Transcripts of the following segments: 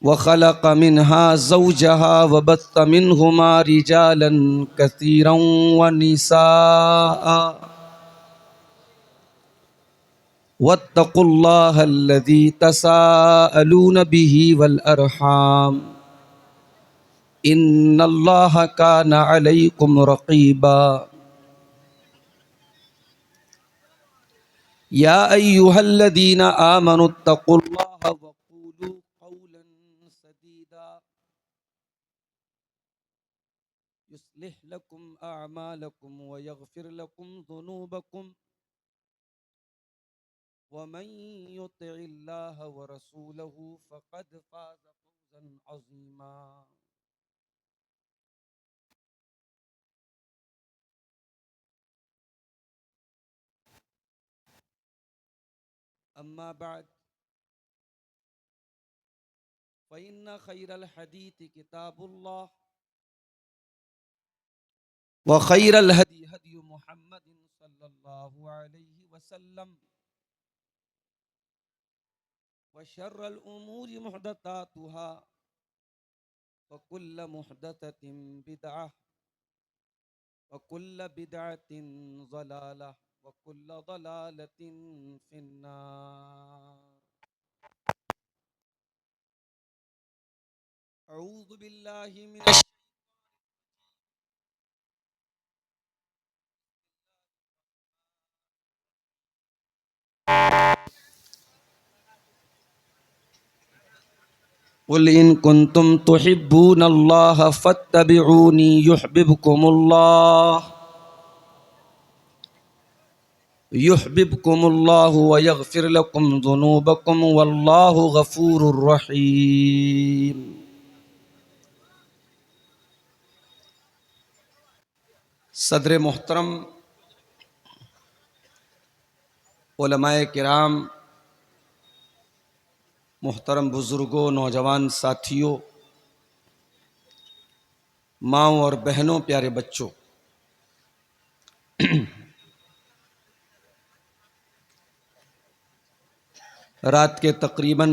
वखलक़ मिन्हा ज़ौजहा वबस्स मिन्हुमा रिजालन कसीरन व निसाअ वत्तक़ुल्लाहल्लज़ी तसाअलून बिही वल अरहाम इन्नल्लाह काना अलैकुम रक़ीबा। या अय्युहल्लज़ीना आमनुत्तक़ुल्लाह वक़ूलू क़ौलन सदीदा युस्लिह लकुम अअमालकुम व यग़फिर लकुम ज़ुनूबकुम व मन युतिइल्लाह व रसूलहू फ़क़द फ़ाज़ फ़ौज़न अज़ीमा। अम्मा बाद फ़इन्न खैरल हदीस किताबुल्लाह व खैरल हदी हदी मुहम्मदिन सल्लल्लाहु अलैहि वसल्लम व शर्रल उमूरि मुहदसातुहा व कुल्ल मुहदसतिन बिदअह व कुल्ल बिदअतिन ज़लालह व कुल्ल ज़लालतिन फिन्नार। अऊज़ु बिल्लाहि मिनश कुल इन कुंतुम तुहिब्बूनल्लाह फत्तबिऊनी युहब्बिबकुमुल्लाहु व यग़फिर लकुम ज़ुनूबकुम वल्लाहु गफूरुर रहीम। सदर मोहतरम, उलमाए किराम, मोहतरम बुज़ुर्गों, नौजवान साथियों, माँओं और बहनों, प्यारे बच्चों, रात के तकरीबन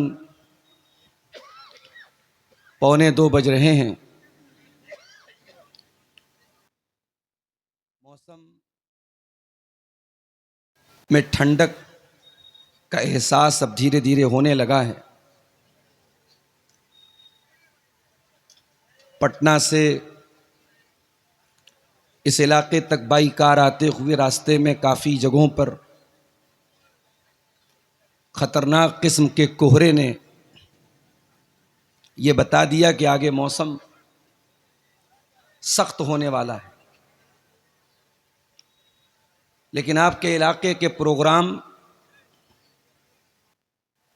1:45 बज रहे हैं। मौसम में ठंडक का एहसास अब धीरे धीरे होने लगा है। पटना से इस इलाके तक बाई कार आते हुए रास्ते में काफ़ी जगहों पर ख़तरनाक किस्म के कोहरे ने ये बता दिया कि आगे मौसम सख्त होने वाला है। लेकिन आपके इलाके के प्रोग्राम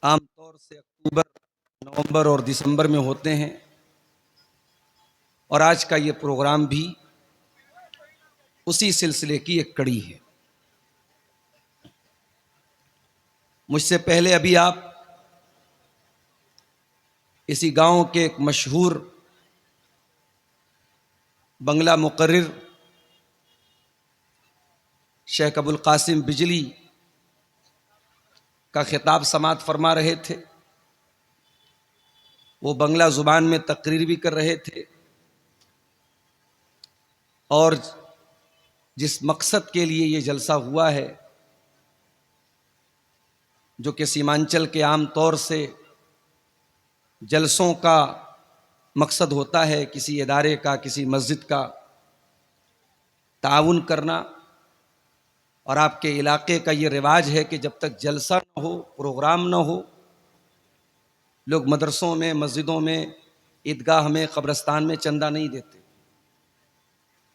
आमतौर से अक्टूबर, नवंबर और दिसंबर में होते हैं और आज का ये प्रोग्राम भी उसी सिलसिले की एक कड़ी है। मुझसे पहले अभी आप इसी गांव के एक मशहूर बंगला मुकर्रिर शेख अबुल कासिम बिजली का खिताब समात फरमा रहे थे। वो बंगला ज़ुबान में तकरीर भी कर रहे थे और जिस मकसद के लिए ये जलसा हुआ है, जो कि सीमांचल के आम तौर से जलसों का मकसद होता है, किसी इदारे का, किसी मस्जिद का ताउन करना, और आपके इलाके का ये रिवाज है कि जब तक जलसा न हो, प्रोग्राम न हो, लोग मदरसों में, मस्जिदों में, ईदगाह में, कब्रस्तान में चंदा नहीं देते।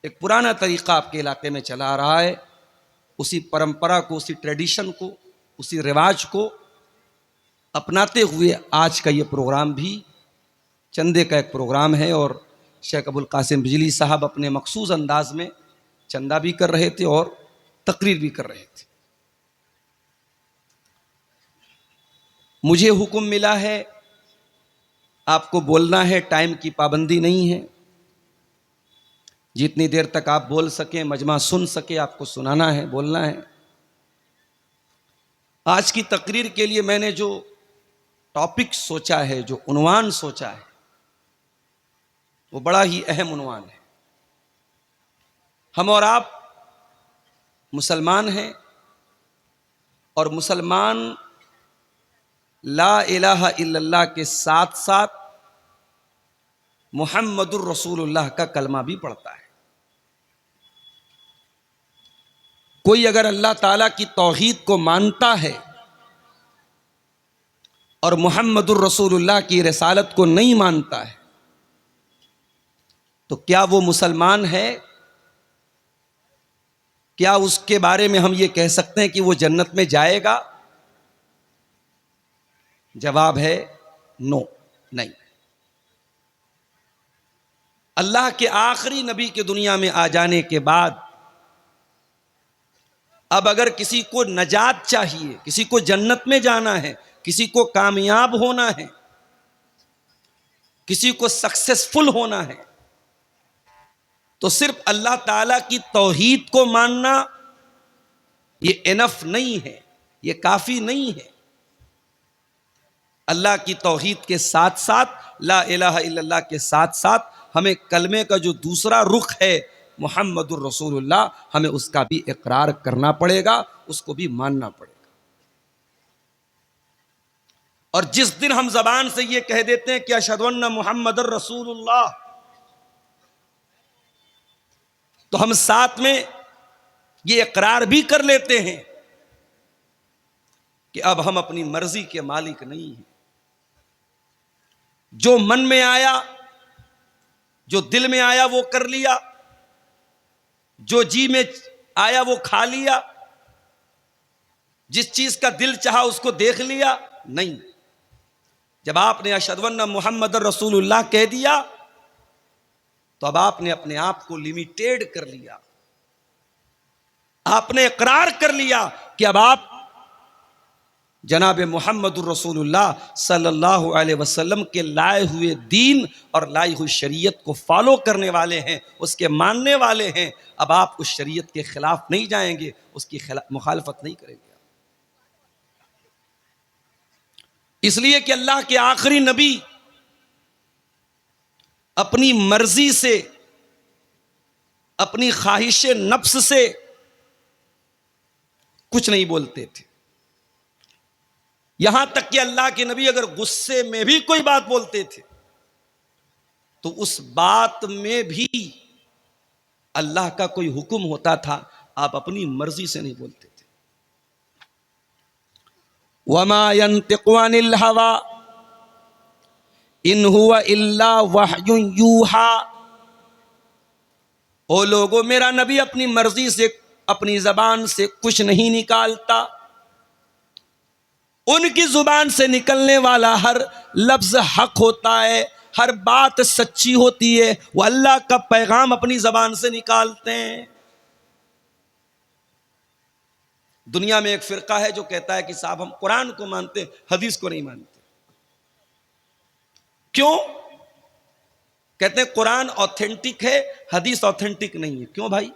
एक पुराना तरीक़ा आपके इलाके में चला आ रहा है। उसी परंपरा को, उसी ट्रेडिशन को, उसी रिवाज को अपनाते हुए आज का ये प्रोग्राम भी चंदे का एक प्रोग्राम है और शेख अबुल कासिम बिजली साहब अपने मखसूस अंदाज में चंदा भी कर रहे थे और तकरीर भी कर रहे थे। मुझे हुक्म मिला है, आपको बोलना है, टाइम की पाबंदी नहीं है। जितनी देर तक आप बोल सकें, मजमा सुन सके, आपको सुनाना है, बोलना है। आज की तकरीर के लिए मैंने जो टॉपिक सोचा है, जो उन्वान सोचा है, वो बड़ा ही अहम उन्वान है। हम और आप मुसलमान हैं, और मुसलमान ला इलाहा इल्लल्लाह के साथ साथ मुहम्मदुर रसूलुल्लाह का कलमा भी पढ़ता है। कोई अगर अल्लाह ताला की तौहीद को मानता है और मुहम्मदुर रसूलुल्लाह की रिसालत को नहीं मानता है, तो क्या वो मुसलमान है? क्या उसके बारे में हम ये कह सकते हैं कि वो जन्नत में जाएगा? जवाब है नो, नहीं। अल्लाह के आखिरी नबी के दुनिया में आ जाने के बाद अब अगर किसी को नजात चाहिए, किसी को जन्नत में जाना है, किसी को कामयाब होना है, किसी को सक्सेसफुल होना है, तो सिर्फ अल्लाह ताला की तौहीद को मानना ये इनफ नहीं है, ये काफी नहीं है। अल्लाह की तौहीद के साथ साथ, ला इलाहा इल्लल्लाह के साथ साथ हमें कलमे का जो दूसरा रुख है मुहम्मदुर रसूलुल्लाह, हमें उसका भी इकरार करना पड़ेगा, उसको भी मानना पड़ेगा। और जिस दिन हम जबान से ये कह देते हैं कि अशहदु अन्ना मुहम्मदुर रसूलुल्लाह, तो हम साथ में ये इकरार भी कर लेते हैं कि अब हम अपनी मर्जी के मालिक नहीं हैं। जो मन में आया, जो दिल में आया वो कर लिया, जो जी में आया वो खा लिया, जिस चीज का दिल चाहा उसको देख लिया। नहीं, जब आपने अशहदु अन्ना मुहम्मदुर रसूलुल्लाह कह दिया, तो अब आपने अपने आप को लिमिटेड कर लिया, आपने इकरार कर लिया कि अब आप जनाब मुहम्मदुर रसूलुल्लाह सल्लल्लाहु अलैहि वसल्लम के लाए हुए दीन और लाई हुई शरीयत को फॉलो करने वाले हैं, उसके मानने वाले हैं। अब आप उस शरीयत के खिलाफ नहीं जाएंगे, उसकी मुखालफत नहीं करेंगे। इसलिए कि अल्लाह के आखिरी नबी अपनी मर्जी से, अपनी ख्वाहिश नफ्स से कुछ नहीं बोलते थे। यहां तक कि अल्लाह के नबी अगर गुस्से में भी कोई बात बोलते थे, तो उस बात में भी अल्लाह का कोई हुक्म होता था, आप अपनी मर्जी से नहीं बोलते थे। वमा यंतिकु अनिल हवा इन हुवा इल्ला वह्युन यूहा। ओ लोगों, मेरा नबी अपनी मर्जी से, अपनी जबान से कुछ नहीं निकालता। उनकी जुबान से निकलने वाला हर लफ्ज हक होता है, हर बात सच्ची होती है। वो अल्लाह का पैगाम अपनी जबान से निकालते हैं। दुनिया में एक फिरका है जो कहता है कि साहब हम कुरान को मानते, हदीस को नहीं मानते। क्यों? कहते हैं कुरान ऑथेंटिक है, हदीस ऑथेंटिक नहीं है। क्यों भाई?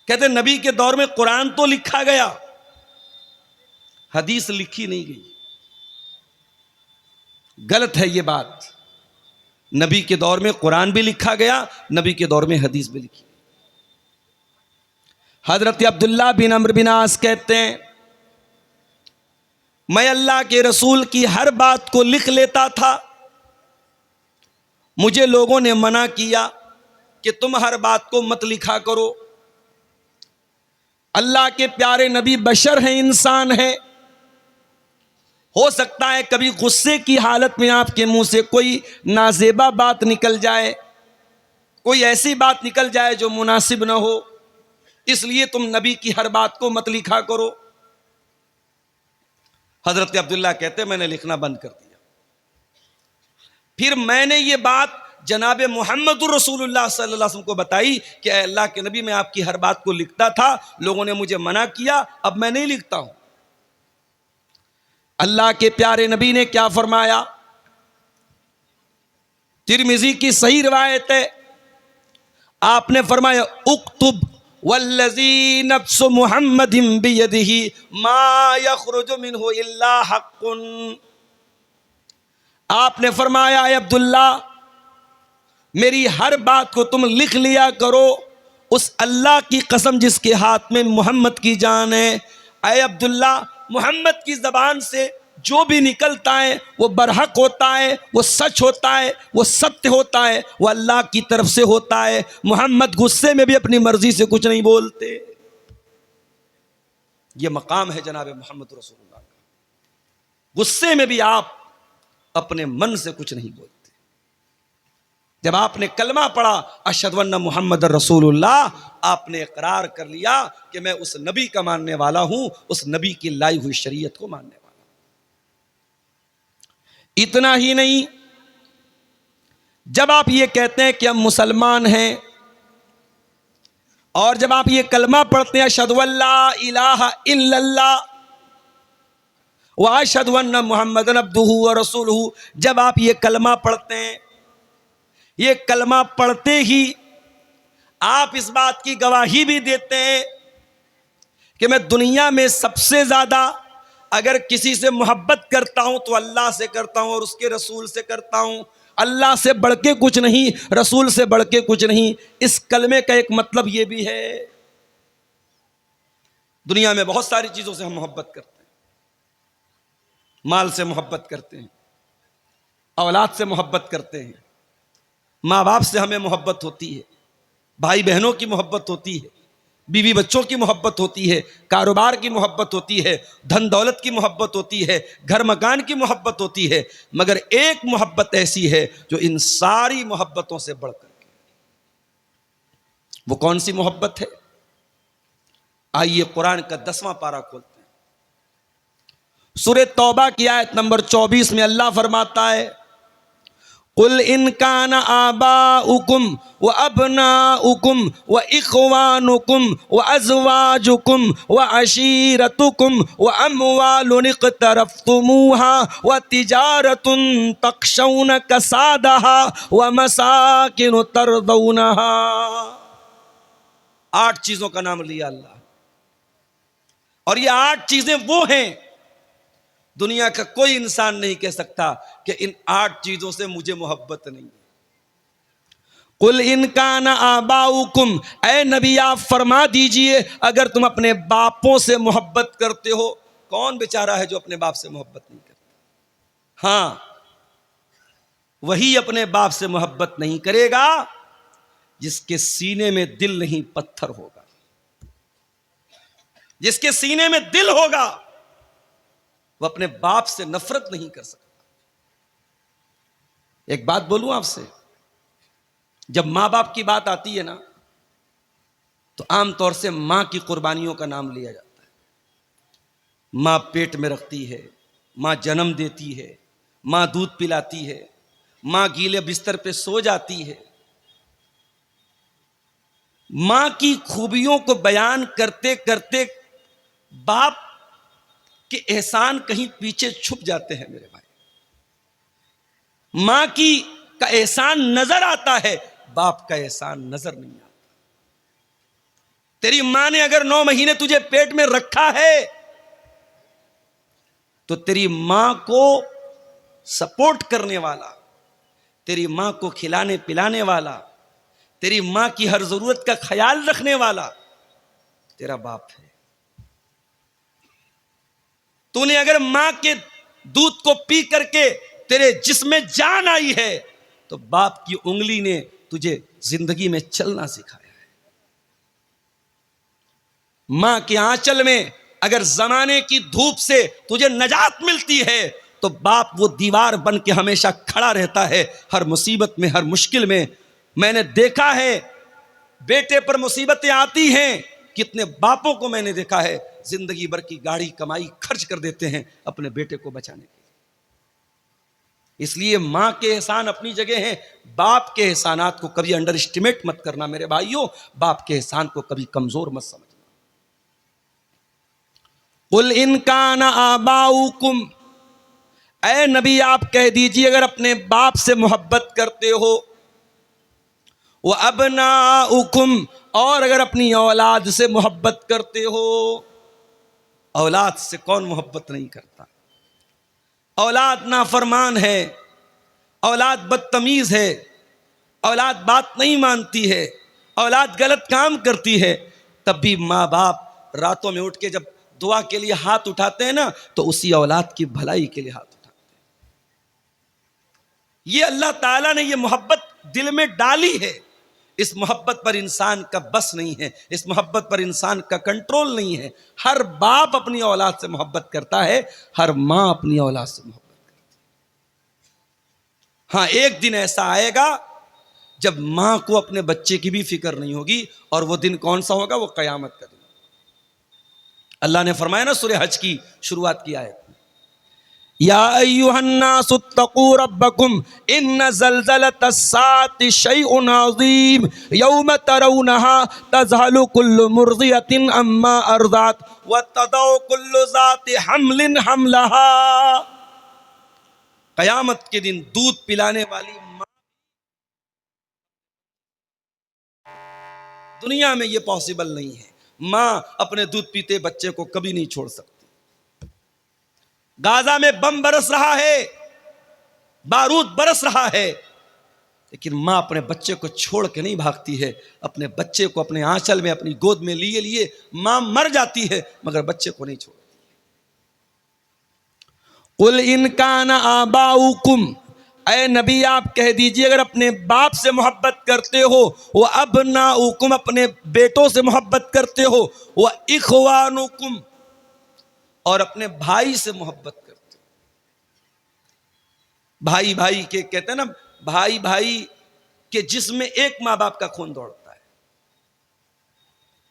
कहते हैं नबी के दौर में कुरान तो लिखा गया, हदीस लिखी नहीं गई। गलत है ये बात। नबी के दौर में कुरान भी लिखा गया, नबी के दौर में हदीस भी लिखी। हजरत अब्दुल्ला बिन अम्र बिन आस कहते हैं, मैं अल्लाह के रसूल की हर बात को लिख लेता था। मुझे लोगों ने मना किया कि तुम हर बात को मत लिखा करो। अल्लाह के प्यारे नबी बशर हैं, इंसान हैं। हो सकता है कभी गुस्से की हालत में आपके मुंह से कोई नाजेबा बात निकल जाए, कोई ऐसी बात निकल जाए जो मुनासिब ना हो, इसलिए तुम नबी की हर बात को मत लिखा करो। हजरत अब्दुल्ला कहते मैंने लिखना बंद कर दिया। फिर मैंने ये बात जनाब मुहम्मदुर रसूलुल्लाह सल्लल्लाहु अलैहि वसल्लम को बताई कि अल्लाह के नबी, मैं आपकी हर बात को लिखता था, लोगों ने मुझे मना किया, अब मैं नहीं लिखता हूं। अल्लाह के प्यारे नबी ने क्या फरमाया? तिरमिजी की सही रिवायत है, आपने फरमाया उक्तुब वल्लज़ी नफ्सु मुहम्मदिन बियदिही मा यखरुजु मिन्हु इल्ला हक़्क़ुन। आपने फरमाया, ऐ अब्दुल्ला, मेरी हर बात को तुम लिख लिया करो, उस अल्लाह की कसम जिसके हाथ में मोहम्मद की जान है। ऐ अब्दुल्ला, मोहम्मद की ज़बान से जो भी निकलता है वो बरहक होता है, वो सच होता है, वो सत्य होता है, वो अल्लाह की तरफ से होता है। मोहम्मद गुस्से में भी अपनी मर्जी से कुछ नहीं बोलते। ये मकाम है जनाब मोहम्मद रसूलुल्लाह का। गुस्से में भी आप अपने मन से कुछ नहीं बोलते। जब आपने कलमा पढ़ा अशहदु अन्ना मुहम्मद रसूलुल्लाह, आपने इकरार कर लिया कि मैं उस नबी का मानने वाला हूं, उस नबी की लाई हुई शरीयत को मानने वाला। इतना ही नहीं, जब आप ये कहते हैं कि हम मुसलमान हैं और जब आप ये कलमा पढ़ते हैं अशहदु अल्ला इलाहा इल्लल्लाह व अशहदु अन्ना मुहम्मदन अब्दुहु व रसूलुहु, जब आप ये कलमा पढ़ते हैं, ये कलमा पढ़ते ही आप इस बात की गवाही भी देते हैं कि मैं दुनिया में सबसे ज़्यादा अगर किसी से मोहब्बत करता हूं तो अल्लाह से करता हूं और उसके रसूल से करता हूं। अल्लाह से बढ़ के कुछ नहीं, रसूल से बढ़ के कुछ नहीं। इस कलमे का एक मतलब यह भी है, दुनिया में बहुत सारी चीज़ों से हम मोहब्बत करते हैं। माल से मोहब्बत करते हैं, औलाद से मोहब्बत करते हैं, माँ बाप से हमें मोहब्बत होती है, भाई बहनों की मोहब्बत होती है, बीवी बच्चों की मोहब्बत होती है, कारोबार की मोहब्बत होती है, धन दौलत की मोहब्बत होती है, घर मकान की मोहब्बत होती है। मगर एक मोहब्बत ऐसी है जो इन सारी मोहब्बतों से बढ़कर के, वो कौन सी मोहब्बत है? आइए कुरान का 10वां पारा खोलते हैं। सूरह तौबा की आयत नंबर 24 में अल्लाह फरमाता है, कुल इनकान आबाउकुम व अबनाउकुम व इख्वानुकुम व अज़वाजुकुम व अशीरतुकुम व अम्वालुन इक़्तरफ़्तुमूहा व तिजारतुन तख़शौन कसादहा व मसाकिन तरदौनहा। 8 चीज़ों का नाम लिया अल्लाह, और ये 8 चीज़ें वो हैं, दुनिया का कोई इंसान नहीं कह सकता कि इन 8 चीजों से मुझे मोहब्बत नहीं है। कुल इनकान आबाउकुम, ऐ नबी आप फरमा दीजिए, अगर तुम अपने बापों से मोहब्बत करते हो। कौन बेचारा है जो अपने बाप से मोहब्बत नहीं करता? हां, वही अपने बाप से मोहब्बत नहीं करेगा जिसके सीने में दिल नहीं पत्थर होगा। जिसके सीने में दिल होगा वो अपने बाप से नफरत नहीं कर सकता। एक बात बोलूं आपसे, जब मां बाप की बात आती है ना, तो आमतौर से मां की कुर्बानियों का नाम लिया जाता है। मां पेट में रखती है, मां जन्म देती है, मां दूध पिलाती है, मां गीले बिस्तर पे सो जाती है। मां की खूबियों को बयान करते करते बाप के एहसान कहीं पीछे छुप जाते हैं मेरे भाई। मां का एहसान नजर आता है, बाप का एहसान नजर नहीं आता। तेरी मां ने अगर 9 महीने तुझे पेट में रखा है तो तेरी मां को सपोर्ट करने वाला, तेरी मां को खिलाने पिलाने वाला, तेरी मां की हर जरूरत का ख्याल रखने वाला तेरा बाप है। तूने अगर मां के दूध को पी करके तेरे जिस्म में जान आई है तो बाप की उंगली ने तुझे जिंदगी में चलना सिखाया है। मां के आंचल में अगर जमाने की धूप से तुझे नजात मिलती है तो बाप वो दीवार बन के हमेशा खड़ा रहता है हर मुसीबत में, हर मुश्किल में। मैंने देखा है बेटे पर मुसीबतें आती हैं, कितने बापों को मैंने देखा है जिंदगी भर की गाड़ी कमाई खर्च कर देते हैं अपने बेटे को बचाने के लिए। इसलिए मां के एहसान अपनी जगह हैं, बाप के एहसानात को कभी अंडर एस्टिमेट मत करना मेरे भाइयों, बाप के एहसान को कभी कमजोर मत समझना। कुल इनकान आबाउकुम, ऐ नबी आप कह दीजिए अगर अपने बाप से मोहब्बत करते हो, वो अबनाउकुम, और अगर अपनी औलाद से मोहब्बत करते हो। औलाद से कौन मोहब्बत नहीं करता? औलाद नाफरमान है, औलाद बदतमीज है, औलाद बात नहीं मानती है, औलाद गलत काम करती है, तब भी माँ बाप रातों में उठ के जब दुआ के लिए हाथ उठाते हैं ना, तो उसी औलाद की भलाई के लिए हाथ उठाते हैं। ये अल्लाह ताला ने ये मोहब्बत दिल में डाली है। इस मोहब्बत पर इंसान का बस नहीं है, इस मोहब्बत पर इंसान का कंट्रोल नहीं है। हर बाप अपनी औलाद से मोहब्बत करता है, हर माँ अपनी औलाद से मोहब्बत करती है। हाँ, एक दिन ऐसा आएगा जब माँ को अपने बच्चे की भी फिक्र नहीं होगी, और वो दिन कौन सा होगा? वो कयामत का दिन। अल्लाह ने फरमाया ना सूरह हज की शुरुआत की आयत में, या अय्युहन्नासुत्तकू रब्बकुम इन्न ज़ल्ज़लतस्साअति शैउन अज़ीम यौम तरौनहा तज़हलु कुल्लु मुर्ज़ियतिन अम्मा अर्ज़अत व तदउ कुल्लु ज़ाति हम्लिन हमलहा। कयामत के दिन दूध पिलाने वाली माँ, दुनिया में ये पॉसिबल नहीं है। माँ अपने दूध पीते बच्चे को कभी नहीं छोड़ सकती। गाजा में बम बरस रहा है, बारूद बरस रहा है, लेकिन माँ अपने बच्चे को छोड़ के नहीं भागती है। अपने बच्चे को अपने आंचल में, अपनी गोद में लिए लिए माँ मर जाती है, मगर बच्चे को नहीं छोड़ती। कुल इन कान आबाउकुम, ऐ नबी आप कह दीजिए, अगर अपने बाप से मोहब्बत करते हो, वह अबनाउकुम, अपने बेटों से मोहब्बत करते हो, वह इखवानुकुम, और अपने भाई से मोहब्बत करते हो। भाई भाई के कहते हैं ना, भाई भाई के जिसमें एक माँ बाप का खून दौड़ता है।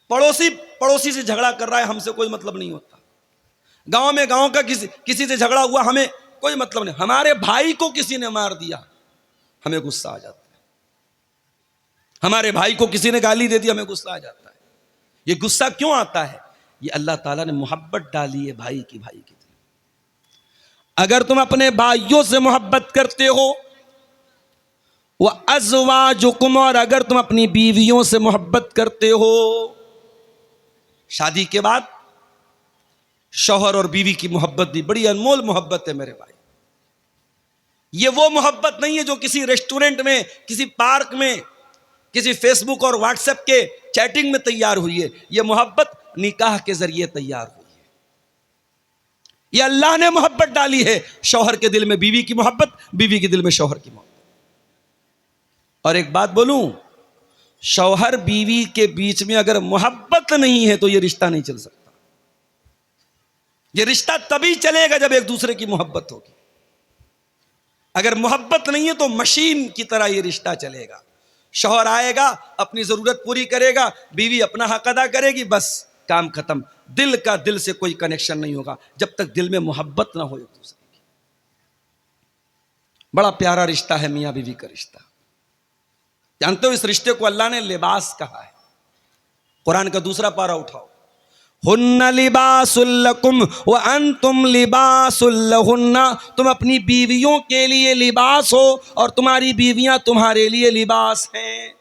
पड़ोसी पड़ोसी से झगड़ा कर रहा है, हमसे कोई मतलब नहीं होता। गांव में गांव का किसी से झगड़ा हुआ, हमें कोई मतलब नहीं। हमारे भाई को किसी ने मार दिया, हमें गुस्सा आ जाता है। हमारे भाई को किसी ने गाली दे दी, हमें गुस्सा आ जाता है। ये गुस्सा क्यों आता है? ये अल्लाह ताला ने मोहब्बत डाली है भाई की दिल। अगर तुम अपने भाइयों से मोहब्बत करते हो, वह अज़वाजुकुम, और अगर तुम अपनी बीवियों से मोहब्बत करते हो, शादी के बाद शौहर और बीवी की मोहब्बत भी बड़ी अनमोल मोहब्बत है मेरे भाई। ये वो मोहब्बत नहीं है जो किसी रेस्टोरेंट में, किसी पार्क में, किसी फेसबुक और व्हाट्सएप के चैटिंग में तैयार हुई है। ये मोहब्बत निकाह के जरिए तैयार हुई है। ये अल्लाह ने मोहब्बत डाली है। शौहर के दिल में बीवी की मोहब्बत, बीवी के दिल में शौहर की मोहब्बत। और एक बात बोलूं, शौहर बीवी के बीच में अगर मोहब्बत नहीं है तो यह रिश्ता नहीं चल सकता। यह रिश्ता तभी चलेगा जब एक दूसरे की मोहब्बत होगी। अगर मोहब्बत नहीं है तो मशीन की तरह यह रिश्ता चलेगा। शौहर आएगा, अपनी जरूरत पूरी करेगा, बीवी अपना हक अदा करेगी, बस काम खत्म। दिल का दिल से कोई कनेक्शन नहीं होगा जब तक दिल में मोहब्बत ना हो एक दूसरे की। बड़ा प्यारा रिश्ता है मियां बीवी का रिश्ता। जानते हो, इस रिश्ते को अल्लाह ने लिबास कहा है। कुरान का दूसरा पारा उठाओ, हुन्ना लिबासुल लकुम व अंतुम लिबासुल लहुन्ना। तुम अपनी बीवियों के लिए लिबास हो और तुम्हारी बीवियां तुम्हारे लिए लिबास हैं।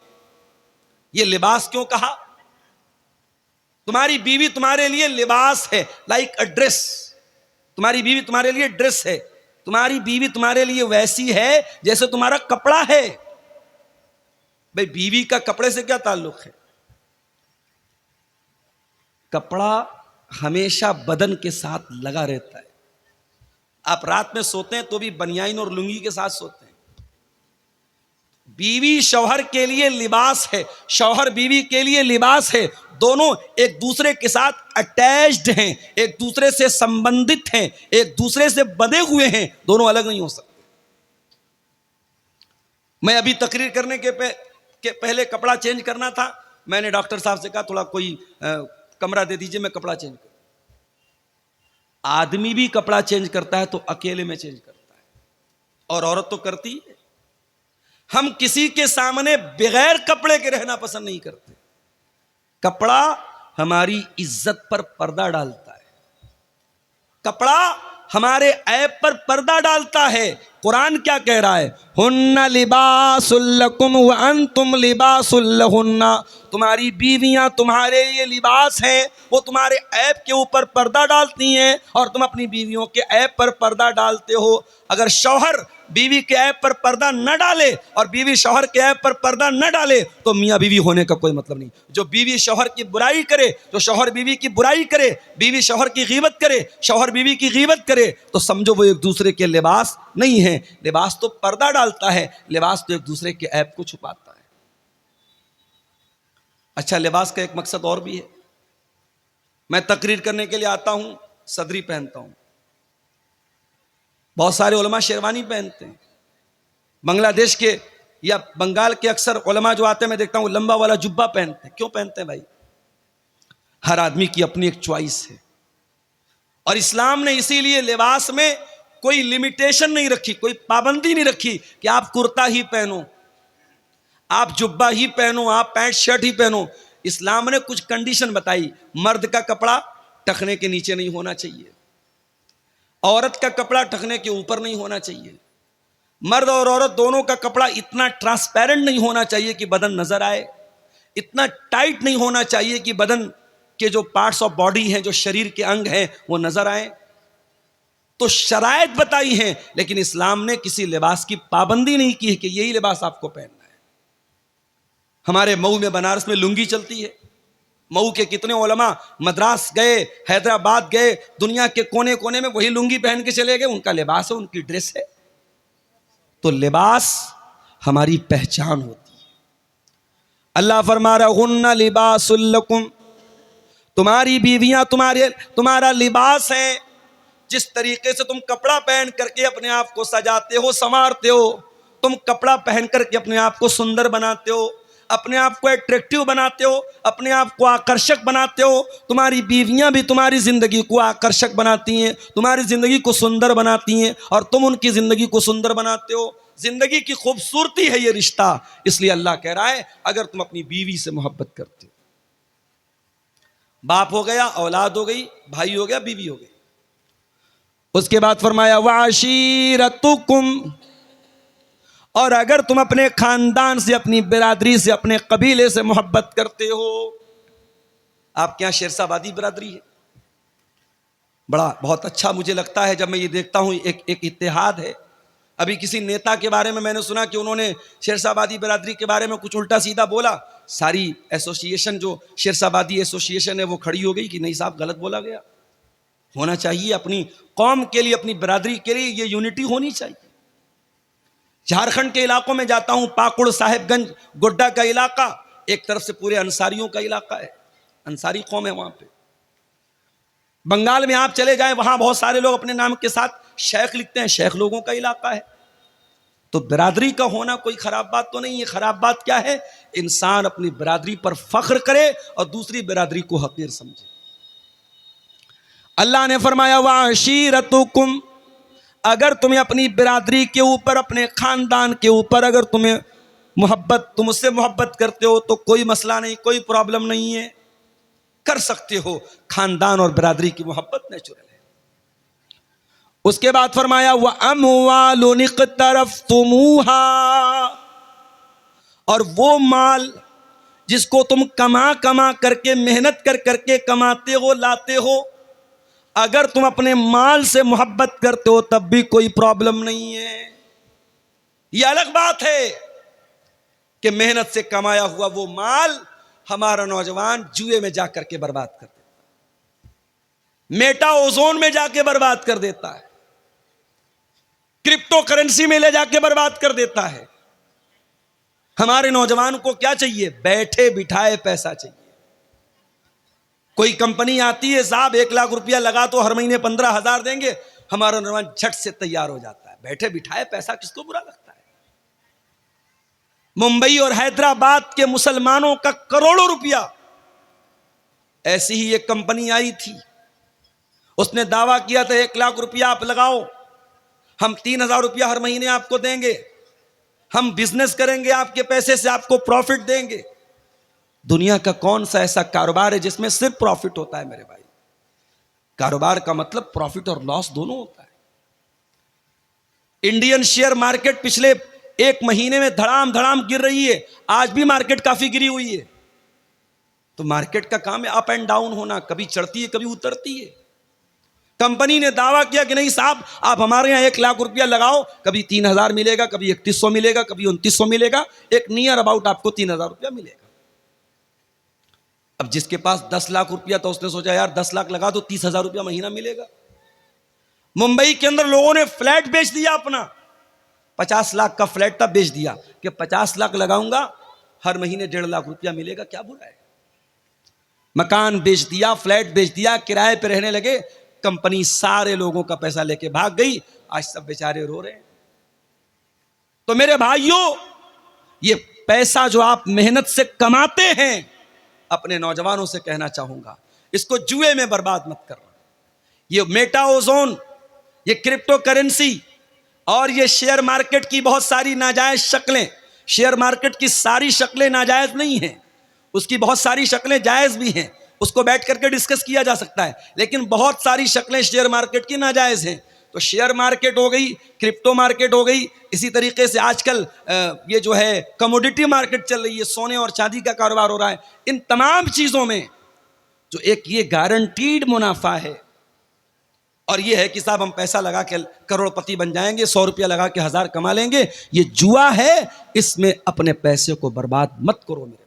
ये लिबास क्यों कहा? तुम्हारी बीवी तुम्हारे लिए लिबास है, लाइक अ ड्रेस। तुम्हारी बीवी तुम्हारे लिए ड्रेस है। तुम्हारी बीवी तुम्हारे लिए वैसी है जैसे तुम्हारा कपड़ा है। भाई, बीवी का कपड़े से क्या ताल्लुक है? कपड़ा हमेशा बदन के साथ लगा रहता है। आप रात में सोते हैं तो भी बनियाइन और लुंगी के साथ सोते हैं। बीवी शौहर के लिए लिबास है, शौहर बीवी के लिए लिबास है। दोनों एक दूसरे के साथ अटैच्ड हैं, एक दूसरे से संबंधित हैं, एक दूसरे से बंधे हुए हैं। दोनों अलग नहीं हो सकते। मैं अभी तकरीर करने के पहले कपड़ा चेंज करना था। मैंने डॉक्टर साहब से कहा थोड़ा कोई कमरा दे दीजिए, मैं कपड़ा चेंज करूं। आदमी भी कपड़ा चेंज करता है तो अकेले में चेंज करता है, और औरत तो करती है। हम किसी के सामने बगैर कपड़े के रहना पसंद नहीं करते। कपड़ा हमारी इज्जत पर पर्दा डालता है। कपड़ा हमारे ऐब पर पर्दा डालता है। कुरान क्या कह रहा है? हुन्ना लिबासुल लकुम व अंतुम लिबासुल लहुन्ना, तुम्हारी बीवियां तुम्हारे लिए लिबास हैं, वो तुम्हारे ऐब के ऊपर पर्दा डालती हैं और तुम अपनी बीवियों के ऐब पर पर्दा डालते हो। अगर शौहर बीवी के ऐब पर पर्दा न डाले और बीवी शौहर के ऐब पर पर्दा न डाले तो मियाँ बीवी होने का कोई मतलब नहीं। जो बीवी शौहर की बुराई करे, जो शौहर बीवी की बुराई करे, बीवी शौहर की गीबत करे, शौहर बीवी की गीबत करे, तो समझो वो एक दूसरे के लिबास नहीं है। लिबास तो पर्दा डालता है, लिबास तो एक दूसरे के ऐब को छुपाता है। अच्छा, लिबास का एक मकसद और भी है। मैं तकरीर करने के लिए आता हूं, सदरी पहनता हूं। बहुत सारे उलमा शेरवानी पहनते हैं। बांग्लादेश के या बंगाल के अक्सर उलमा जो आते हैं, मैं देखता हूं लंबा वाला जुब्बा पहनते हैं। क्यों पहनते हैं भाई? हर आदमी की अपनी एक चॉइस है और इस्लाम ने इसीलिए लिबास में कोई लिमिटेशन नहीं रखी, कोई पाबंदी नहीं रखी कि आप कुर्ता ही पहनो, आप जुब्बा ही पहनो, आप पैंट शर्ट ही पहनो। इस्लाम ने कुछ कंडीशन बताई। मर्द का कपड़ा टखने के नीचे नहीं होना चाहिए, औरत का कपड़ा टखने के ऊपर नहीं होना चाहिए, मर्द और औरत दोनों का कपड़ा इतना ट्रांसपेरेंट नहीं होना चाहिए कि बदन नजर आए, इतना टाइट नहीं होना चाहिए कि बदन के जो पार्ट्स ऑफ बॉडी हैं, जो शरीर के अंग हैं, वो नजर आए। तो शरायत बताई हैं, लेकिन इस्लाम ने किसी लिबास की पाबंदी नहीं की है कि यही लिबास आपको पहनना है। हमारे मऊ में, बनारस में लुंगी चलती है। मऊ के कितने उलमा मद्रास गए, हैदराबाद गए, दुनिया के कोने कोने में वही लुंगी पहन के चले गए। उनका लिबास है, उनकी ड्रेस है। तो लिबास हमारी पहचान होती है। अल्लाह फरमा रहा हुन्ना लिबासुल लकुम, तुम्हारी बीवियां तुम्हारा लिबास है। जिस तरीके से तुम कपड़ा पहन करके अपने आप को सजाते हो, संवारते हो, तुम कपड़ा पहन करके अपने आप को सुंदर बनाते हो, अपने आप को अट्रैक्टिव बनाते हो, अपने आप को आकर्षक बनाते हो। तुम्हारी बीवियां भी तुम्हारी जिंदगी को आकर्षक बनाती हैं, तुम्हारी जिंदगी को सुंदर बनाती हैं और तुम उनकी जिंदगी को सुंदर बनाते हो। जिंदगी की खूबसूरती है ये रिश्ता। इसलिए अल्लाह कह रहा है, अगर तुम अपनी बीवी से मोहब्बत करते हो, बाप हो गया, औलाद हो गई, भाई हो गया, बीवी हो गई। उसके बाद फरमाया वाशीरतुकुम, और अगर तुम अपने खानदान से, अपनी बिरादरी से, अपने कबीले से मोहब्बत करते हो। आपके यहां शेरशाबादी बिरादरी है, बहुत अच्छा मुझे लगता है जब मैं ये देखता हूं। एक इत्तेहाद है। अभी किसी नेता के बारे में मैंने सुना कि उन्होंने शेरशाबादी बिरादरी के बारे में कुछ उल्टा सीधा बोला। सारी एसोसिएशन, जो शेरशाबादी एसोसिएशन है, वो खड़ी हो गई कि नहीं साहब, गलत बोला गया। होना चाहिए अपनी कौम के लिए, अपनी बिरादरी के लिए ये यूनिटी होनी चाहिए। झारखंड के इलाकों में जाता हूं, पाकुड़, साहेबगंज, गोड्डा का इलाका एक तरफ से पूरे अंसारियों का इलाका है, अंसारी कौम है वहां पे। बंगाल में आप चले जाएं, वहां बहुत सारे लोग अपने नाम के साथ शेख लिखते हैं, शेख लोगों का इलाका है। तो बिरादरी का होना कोई खराब बात तो नहीं है। खराब बात क्या है? इंसान अपनी बिरादरी पर फख्र करे और दूसरी बिरादरी को हकीर समझे। अल्लाह ने फरमाया वाशीरतुकुम, अगर तुम्हें अपनी बिरादरी के ऊपर, अपने खानदान के ऊपर अगर तुम्हें मोहब्बत, तुम उससे मोहब्बत करते हो तो कोई मसला नहीं, कोई प्रॉब्लम नहीं है, कर सकते हो। खानदान और बिरादरी की मोहब्बत नेचुरल है। उसके बाद फरमाया व अमवालुन इक़्तरफ़्तुमूहा, और वो माल जिसको तुम कमा कमा करके, मेहनत कर करके कमाते हो, लाते हो, अगर तुम अपने माल से मोहब्बत करते हो तब भी कोई प्रॉब्लम नहीं है। यह अलग बात है कि मेहनत से कमाया हुआ वो माल हमारा नौजवान जुए में जाकर के बर्बाद कर देता है, मेटा ओजोन में जाके बर्बाद कर देता है, क्रिप्टो करेंसी में ले जाके बर्बाद कर देता है। हमारे नौजवान को क्या चाहिए? बैठे बिठाए पैसा चाहिए। कोई कंपनी आती है, साहब 1 लाख रुपया लगा तो हर महीने 15,000 देंगे, हमारा नौजवान झट से तैयार हो जाता है। बैठे बिठाए पैसा किसको बुरा लगता है? मुंबई और हैदराबाद के मुसलमानों का करोड़ों रुपया, ऐसी ही एक कंपनी आई थी, उसने दावा किया था 1 लाख रुपया आप लगाओ, हम 3,000 रुपया हर महीने आपको देंगे, हम बिजनेस करेंगे, आपके पैसे से आपको प्रॉफिट देंगे। दुनिया का कौन सा ऐसा कारोबार है जिसमें सिर्फ प्रॉफिट होता है? मेरे भाई, कारोबार का मतलब प्रॉफिट और लॉस दोनों होता है। इंडियन शेयर मार्केट पिछले एक महीने में धड़ाम धड़ाम गिर रही है, आज भी मार्केट काफी गिरी हुई है। तो मार्केट का काम है अप एंड डाउन होना, कभी चढ़ती है कभी उतरती है। कंपनी ने दावा किया कि नहीं साहब आप हमारे यहां 1 लाख रुपया लगाओ, कभी 3,000 मिलेगा, कभी 3,100 मिलेगा, कभी 2,900 मिलेगा, एक नियर अबाउट आपको 3,000 रुपया मिलेगा। अब जिसके पास 10 लाख रुपया था उसने सोचा यार 10 लाख लगा तो 30,000 रुपया महीना मिलेगा। मुंबई के अंदर लोगों ने फ्लैट बेच दिया अपना, 50 लाख का फ्लैट था, बेच दिया कि 50 लाख लगाऊंगा हर महीने 1.5 लाख रुपया मिलेगा, क्या बुरा है। मकान बेच दिया, फ्लैट बेच दिया, किराए पे रहने लगे। कंपनी सारे लोगों का पैसा लेके भाग गई, आज सब बेचारे रो रहे हैं। तो मेरे भाइयों, ये पैसा जो आप मेहनत से कमाते हैं, अपने नौजवानों से कहना चाहूंगा इसको जुए में बर्बाद मत करना। ये मेटा ओजोन, ये क्रिप्टो करेंसी और ये शेयर मार्केट की बहुत सारी नाजायज शक्लें, शेयर मार्केट की सारी शक्लें नाजायज नहीं हैं, उसकी बहुत सारी शक्लें जायज भी हैं, उसको बैठ करके डिस्कस किया जा सकता है, लेकिन बहुत सारी शक्लें शेयर मार्केट की नाजायज हैं। तो शेयर मार्केट हो गई, क्रिप्टो मार्केट हो गई, इसी तरीके से आजकल ये जो है कमोडिटी मार्केट चल रही है, सोने और चांदी का कारोबार हो रहा है। इन तमाम चीजों में जो एक ये गारंटीड मुनाफा है और ये है कि साहब हम पैसा लगा के करोड़पति बन जाएंगे, 100 रुपया लगा के 1000 कमा लेंगे, ये जुआ है, इसमें अपने पैसे को बर्बाद मत करो। मेरे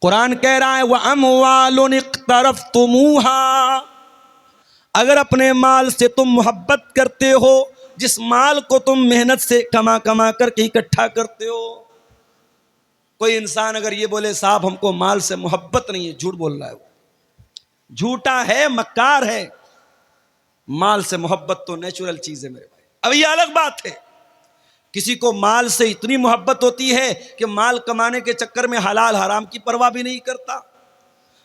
कुरान कह रहा है वह अमवालुन इक़्तरफ़्तुमूहा, अगर अपने माल से तुम मोहब्बत करते हो, जिस माल को तुम मेहनत से कमा कमा करके इकट्ठा करते हो। कोई इंसान अगर ये बोले साहब हमको माल से मोहब्बत नहीं है, झूठ बोल रहा है, वो झूठा है, मक्कार है। माल से मोहब्बत तो नेचुरल चीज है मेरे भाई। अब ये अलग बात है, किसी को माल से इतनी मोहब्बत होती है कि माल कमाने के चक्कर में हलाल हराम की परवाह भी नहीं करता।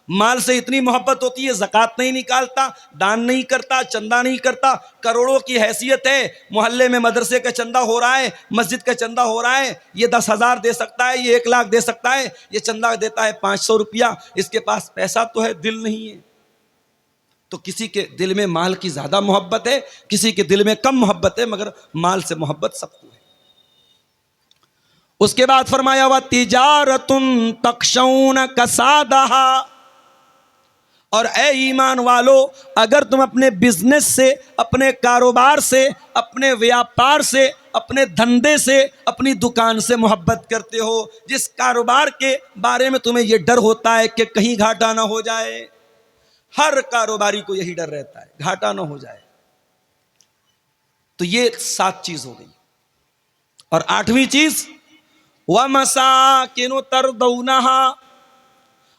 माल से इतनी मोहब्बत होती है ज़कात नहीं निकालता, दान नहीं करता, चंदा नहीं करता। करोड़ों की हैसियत है, मोहल्ले में मदरसे का चंदा हो रहा है, मस्जिद का चंदा हो रहा है, ये 10,000 दे सकता है, ये 1 लाख दे सकता है, ये चंदा देता है 500 रुपया। इसके पास पैसा तो है, दिल नहीं है। तो किसी के दिल में माल की ज़्यादा मोहब्बत है, किसी के दिल में कम मोहब्बत है, मगर माल से मोहब्बत सबको है। उसके बाद फरमाया व तिजारतुन तख्शौन कसादहा, और ए ईमान वालो, अगर तुम अपने बिजनेस से, अपने कारोबार से, अपने व्यापार से, अपने धंधे से, अपनी दुकान से मोहब्बत करते हो, जिस कारोबार के बारे में तुम्हें यह डर होता है कि कहीं घाटा ना हो जाए, हर कारोबारी को यही डर रहता है घाटा ना हो जाए, तो ये 7 चीज हो गई। और 8वीं चीज व मसाकिनु तरदौनहा,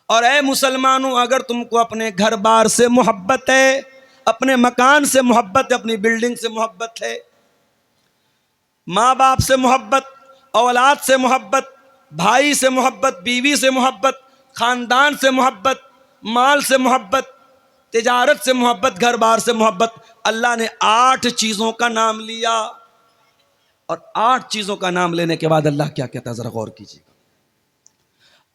और ऐ मुसलमानों, अगर तुमको अपने घर बार से मोहब्बत है, अपने मकान से मोहब्बत है, अपनी बिल्डिंग से मोहब्बत है, माँ बाप से मोहब्बत, औलाद से मोहब्बत, भाई से मोहब्बत, बीवी से मोहब्बत, खानदान से मोहब्बत, माल से मोहब्बत, तिजारत से मोहब्बत, घर बार से मोहब्बत, अल्लाह ने 8 चीज़ों का नाम लिया। और 8 चीज़ों का नाम लेने के बाद अल्लाह क्या कहता है, ज़रा गौर कीजिएगा।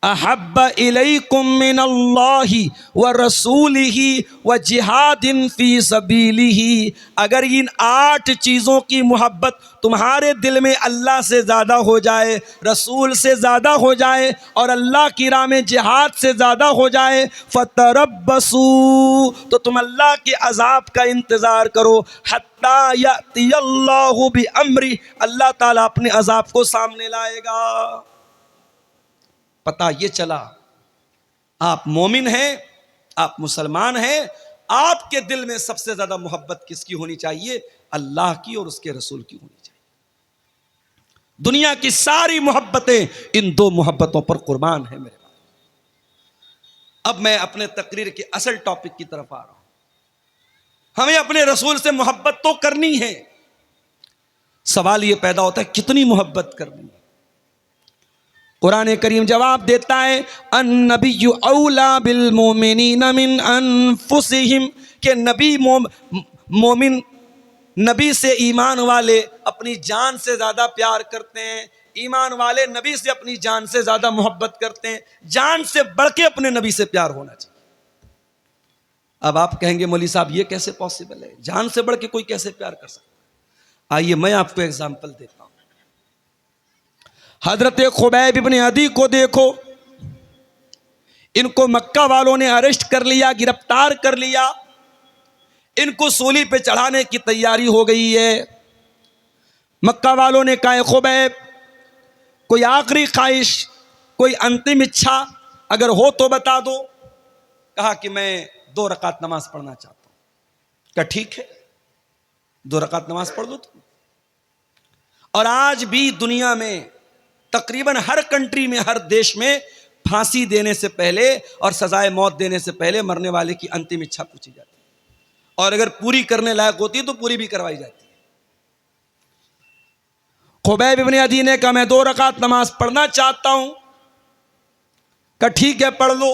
अहब्ब इलैकुम मिनल्लाहि व रसूलिही व जिहादिन फी सबीलिही, अगर इन 8 चीज़ों की मोहब्बत तुम्हारे दिल में अल्लाह से ज़्यादा हो जाए, रसूल से ज़्यादा हो जाए और अल्लाह की राह में जिहाद से ज़्यादा हो जाए, फतरब्बसू, तो तुम अल्लाह के अज़ाब का इंतज़ार करो, हत्ता यअतियल्लाहु बिअम्री, अल्लाह ताला अपने अज़ाब को सामने लाएगा। पता ये चला आप मोमिन हैं, आप मुसलमान हैं, आपके दिल में सबसे ज्यादा मोहब्बत किसकी होनी चाहिए? अल्लाह की और उसके रसूल की होनी चाहिए। दुनिया की सारी मोहब्बतें इन 2 मोहब्बतों पर कुर्बान है मेरे भाई। अब मैं अपने तकरीर के असल टॉपिक की तरफ आ रहा हूं। हमें अपने रसूल से मोहब्बत तो करनी है, सवाल ये पैदा होता है कितनी मोहब्बत करनी है। कुरान करीम जवाब देता है अन्नबिय्यु औला बिल मोमिनीन मिन अनफुसिहिम, के नबी मोमिन नबी से ईमान वाले अपनी जान से ज़्यादा प्यार करते हैं, ईमान वाले नबी से अपनी जान से ज़्यादा मोहब्बत करते हैं, जान से बढ़ के अपने नबी से प्यार होना चाहिए। अब आप कहेंगे मौली साहब ये कैसे पॉसिबल है, जान से बढ़ के कोई कैसे प्यार कर सकता है? आइए मैं आपको एग्जाम्पल देता हूं। हजरत खुबैब इब्न अदी को देखो, इनको मक्का वालों ने अरेस्ट कर लिया, गिरफ्तार कर लिया, इनको सूली पे चढ़ाने की तैयारी हो गई है। मक्का वालों ने कहा, खुबैब कोई आखिरी ख्वाहिश, कोई अंतिम इच्छा अगर हो तो बता दो। कहा कि मैं 2 रकात नमाज पढ़ना चाहता हूं। कहा ठीक है, 2 रकात नमाज पढ़ दो तुम। और आज भी दुनिया में तकरीबन हर कंट्री में, हर देश में फांसी देने से पहले और सजाए मौत देने से पहले मरने वाले की अंतिम इच्छा पूछी जाती है, और अगर पूरी करने लायक होती है तो पूरी भी करवाई जाती है। खुबैब इब्न अदी ने कहा मैं 2 रकात नमाज पढ़ना चाहता हूं। कहा ठीक है, पढ़ लो।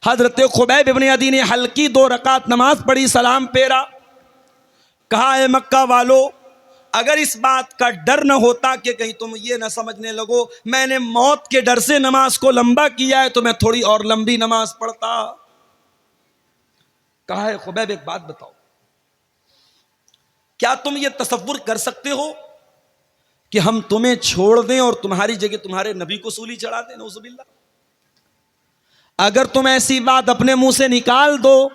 हजरत खुबैब इब्न अदी ने हल्की 2 रकात नमाज पढ़ी, सलाम फेरा। कहा है मक्का वालों, अगर इस बात का डर न होता कि कहीं तुम ये न समझने लगो मैंने मौत के डर से नमाज को लंबा किया है, तो मैं थोड़ी और लंबी नमाज पढ़ता। कहा है खुबैब एक बात बताओ, क्या तुम ये तसव्वुर कर सकते हो कि हम तुम्हें छोड़ दें और तुम्हारी जगह तुम्हारे नबी को सूली चढ़ा दें? नऊजुबिल्लाह। अगर तुम ऐसी बात अपने मुंह से निकाल दो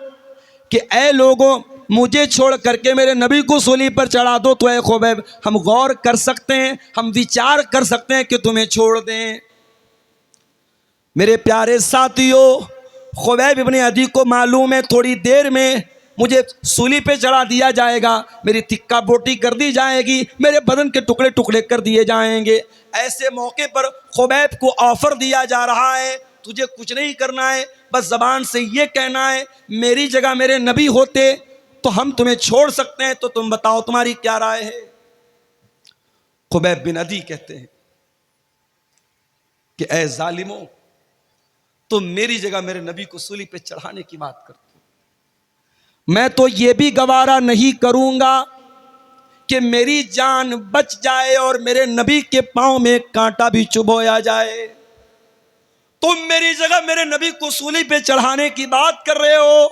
कि ऐ लोगों मुझे छोड़ करके मेरे नबी को सूली पर चढ़ा दो, तो ऐ खुबैब हम गौर कर सकते हैं, हम विचार कर सकते हैं कि तुम्हें छोड़ दें। मेरे प्यारे साथियों, खुबैब इब्न अदी को मालूम है थोड़ी देर में मुझे सूली पे चढ़ा दिया जाएगा, मेरी तिक्का बोटी कर दी जाएगी, मेरे बदन के टुकड़े टुकड़े कर दिए जाएंगे। ऐसे मौके पर खुबैब को ऑफर दिया जा रहा है, तुझे कुछ नहीं करना है, बस जबान से ये कहना है मेरी जगह मेरे नबी होते तो हम तुम्हें छोड़ सकते हैं, तो तुम बताओ तुम्हारी क्या राय है? खुबैब बिन अदी कहते हैं कि ऐ जालिमों, तुम मेरी जगह मेरे नबी को सूली पे चढ़ाने की बात करते हो, मैं तो ये भी गवारा नहीं करूंगा कि मेरी जान बच जाए और मेरे नबी के पांव में कांटा भी चुभोया जाए। तुम मेरी जगह मेरे नबी को सूली पे चढ़ाने की बात कर रहे हो?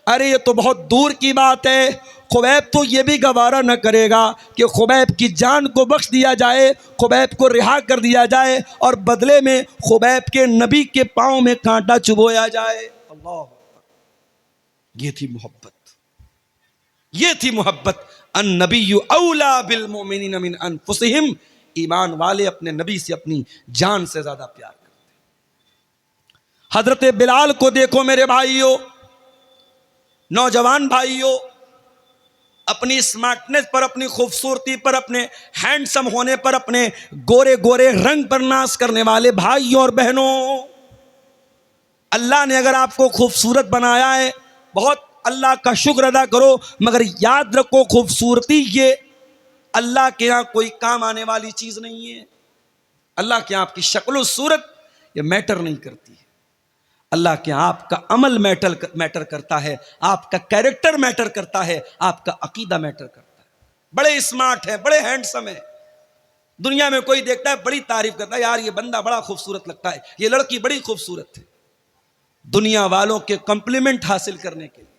अरे ये तो बहुत दूर की बात है। खुबैब तो ये भी गवारा न करेगा कि खुबैब की जान को बख्श दिया जाए, खुबैब को रिहा कर दिया जाए और बदले में खुबैब के नबी के पांव में कांटा चुभोया जाए। अल्लाह, ये थी मोहब्बत, ये थी मोहब्बत। अन नबिय्यु औला बिल मोमिनीन मिन अनफुसिहिम, ईमान वाले अपने नबी से अपनी जान से ज्यादा प्यार करते। हजरत बिलाल को देखो मेरे भाइयों, नौजवान भाइयों, अपनी स्मार्टनेस पर, अपनी खूबसूरती पर, अपने हैंडसम होने पर, अपने गोरे गोरे रंग पर नाश करने वाले भाइयों और बहनों, अल्लाह ने अगर आपको खूबसूरत बनाया है बहुत अल्लाह का शुक्र अदा करो, मगर याद रखो खूबसूरती ये अल्लाह के यहाँ कोई काम आने वाली चीज नहीं है। अल्लाह के यहाँ आपकी शक्ल सूरत ये मैटर नहीं करती है। अल्लाह के यहाँ आपका अमल मैटर करता है, आपका कैरेक्टर मैटर करता है, आपका अकीदा मैटर करता है। बड़े स्मार्ट है, बड़े हैंडसम है, दुनिया में कोई देखता है बड़ी तारीफ करता है, यार ये बंदा बड़ा खूबसूरत लगता है, ये लड़की बड़ी खूबसूरत है। दुनिया वालों के कॉम्प्लीमेंट हासिल करने के लिए,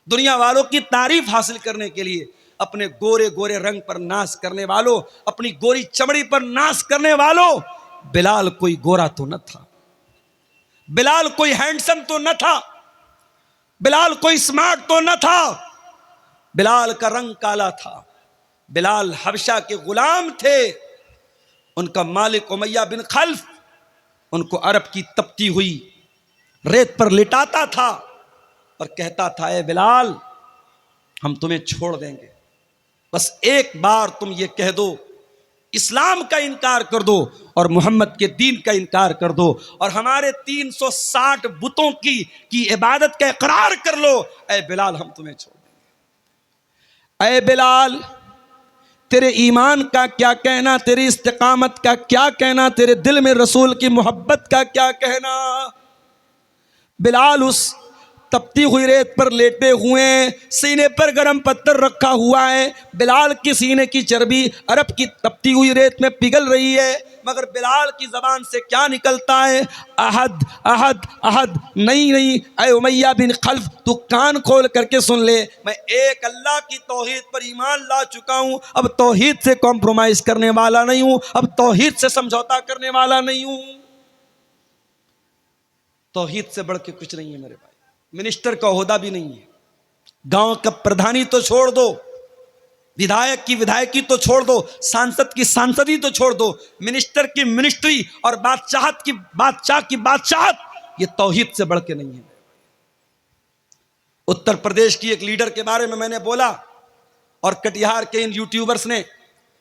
दुनिया वालों की तारीफ हासिल करने के लिए अपने गोरे गोरे रंग पर नाश करने वालों, अपनी गोरी चमड़ी पर नाश करने वालों, बिलाल कोई गोरा तो न था, बिलाल कोई हैंडसम तो न था, बिलाल कोई स्मार्ट तो न था, बिलाल का रंग काला था। बिलाल हबशा के गुलाम थे, उनका मालिक उमैया बिन खल्फ उनको अरब की तपती हुई रेत पर लिटाता था और कहता था, ए बिलाल हम तुम्हें छोड़ देंगे, बस एक बार तुम ये कह दो, इस्लाम का इनकार कर दो और मोहम्मद के दीन का इनकार कर दो और हमारे 360 बुतों की इबादत का इकरार कर लो, ऐ बिलाल हम तुम्हें छोड़ देंगे। ऐ बिलाल तेरे ईमान का क्या कहना, तेरी इस्तिकामत का क्या कहना, तेरे दिल में रसूल की मोहब्बत का क्या कहना। बिलाल उस तपती हुई रेत पर लेटे हुए हैं, सीने पर गर्म पत्थर रखा हुआ है। बिलाल की सीने की चर्बी अरब की तपती हुई रेत में पिघल रही है, मगर बिलाल की ज़बान से क्या निकलता है? अहद अहद अहद। नहीं नहीं, ऐ उमैया बिन खल्फ, तू कान खोल करके सुन ले, मैं एक अल्लाह की तौहीद पर ईमान ला चुका हूँ। अब तौहीद से कॉम्प्रोमाइज़ करने वाला नहीं हूँ, अब तौहीद से समझौता करने वाला नहीं हूँ। तौहीद से बढ़ के कुछ नहीं है मेरे भाई। मिनिस्टर का ओहदा भी नहीं है, गांव का प्रधानी तो छोड़ दो, विधायक की विधायकी तो छोड़ दो, सांसद की सांसदी तो छोड़ दो, मिनिस्टर की मिनिस्ट्री और बादशाह की बादशाहत, ये तौहीद से बढ़ के नहीं है। उत्तर प्रदेश की एक लीडर के बारे में मैंने बोला और कटिहार के इन यूट्यूबर्स ने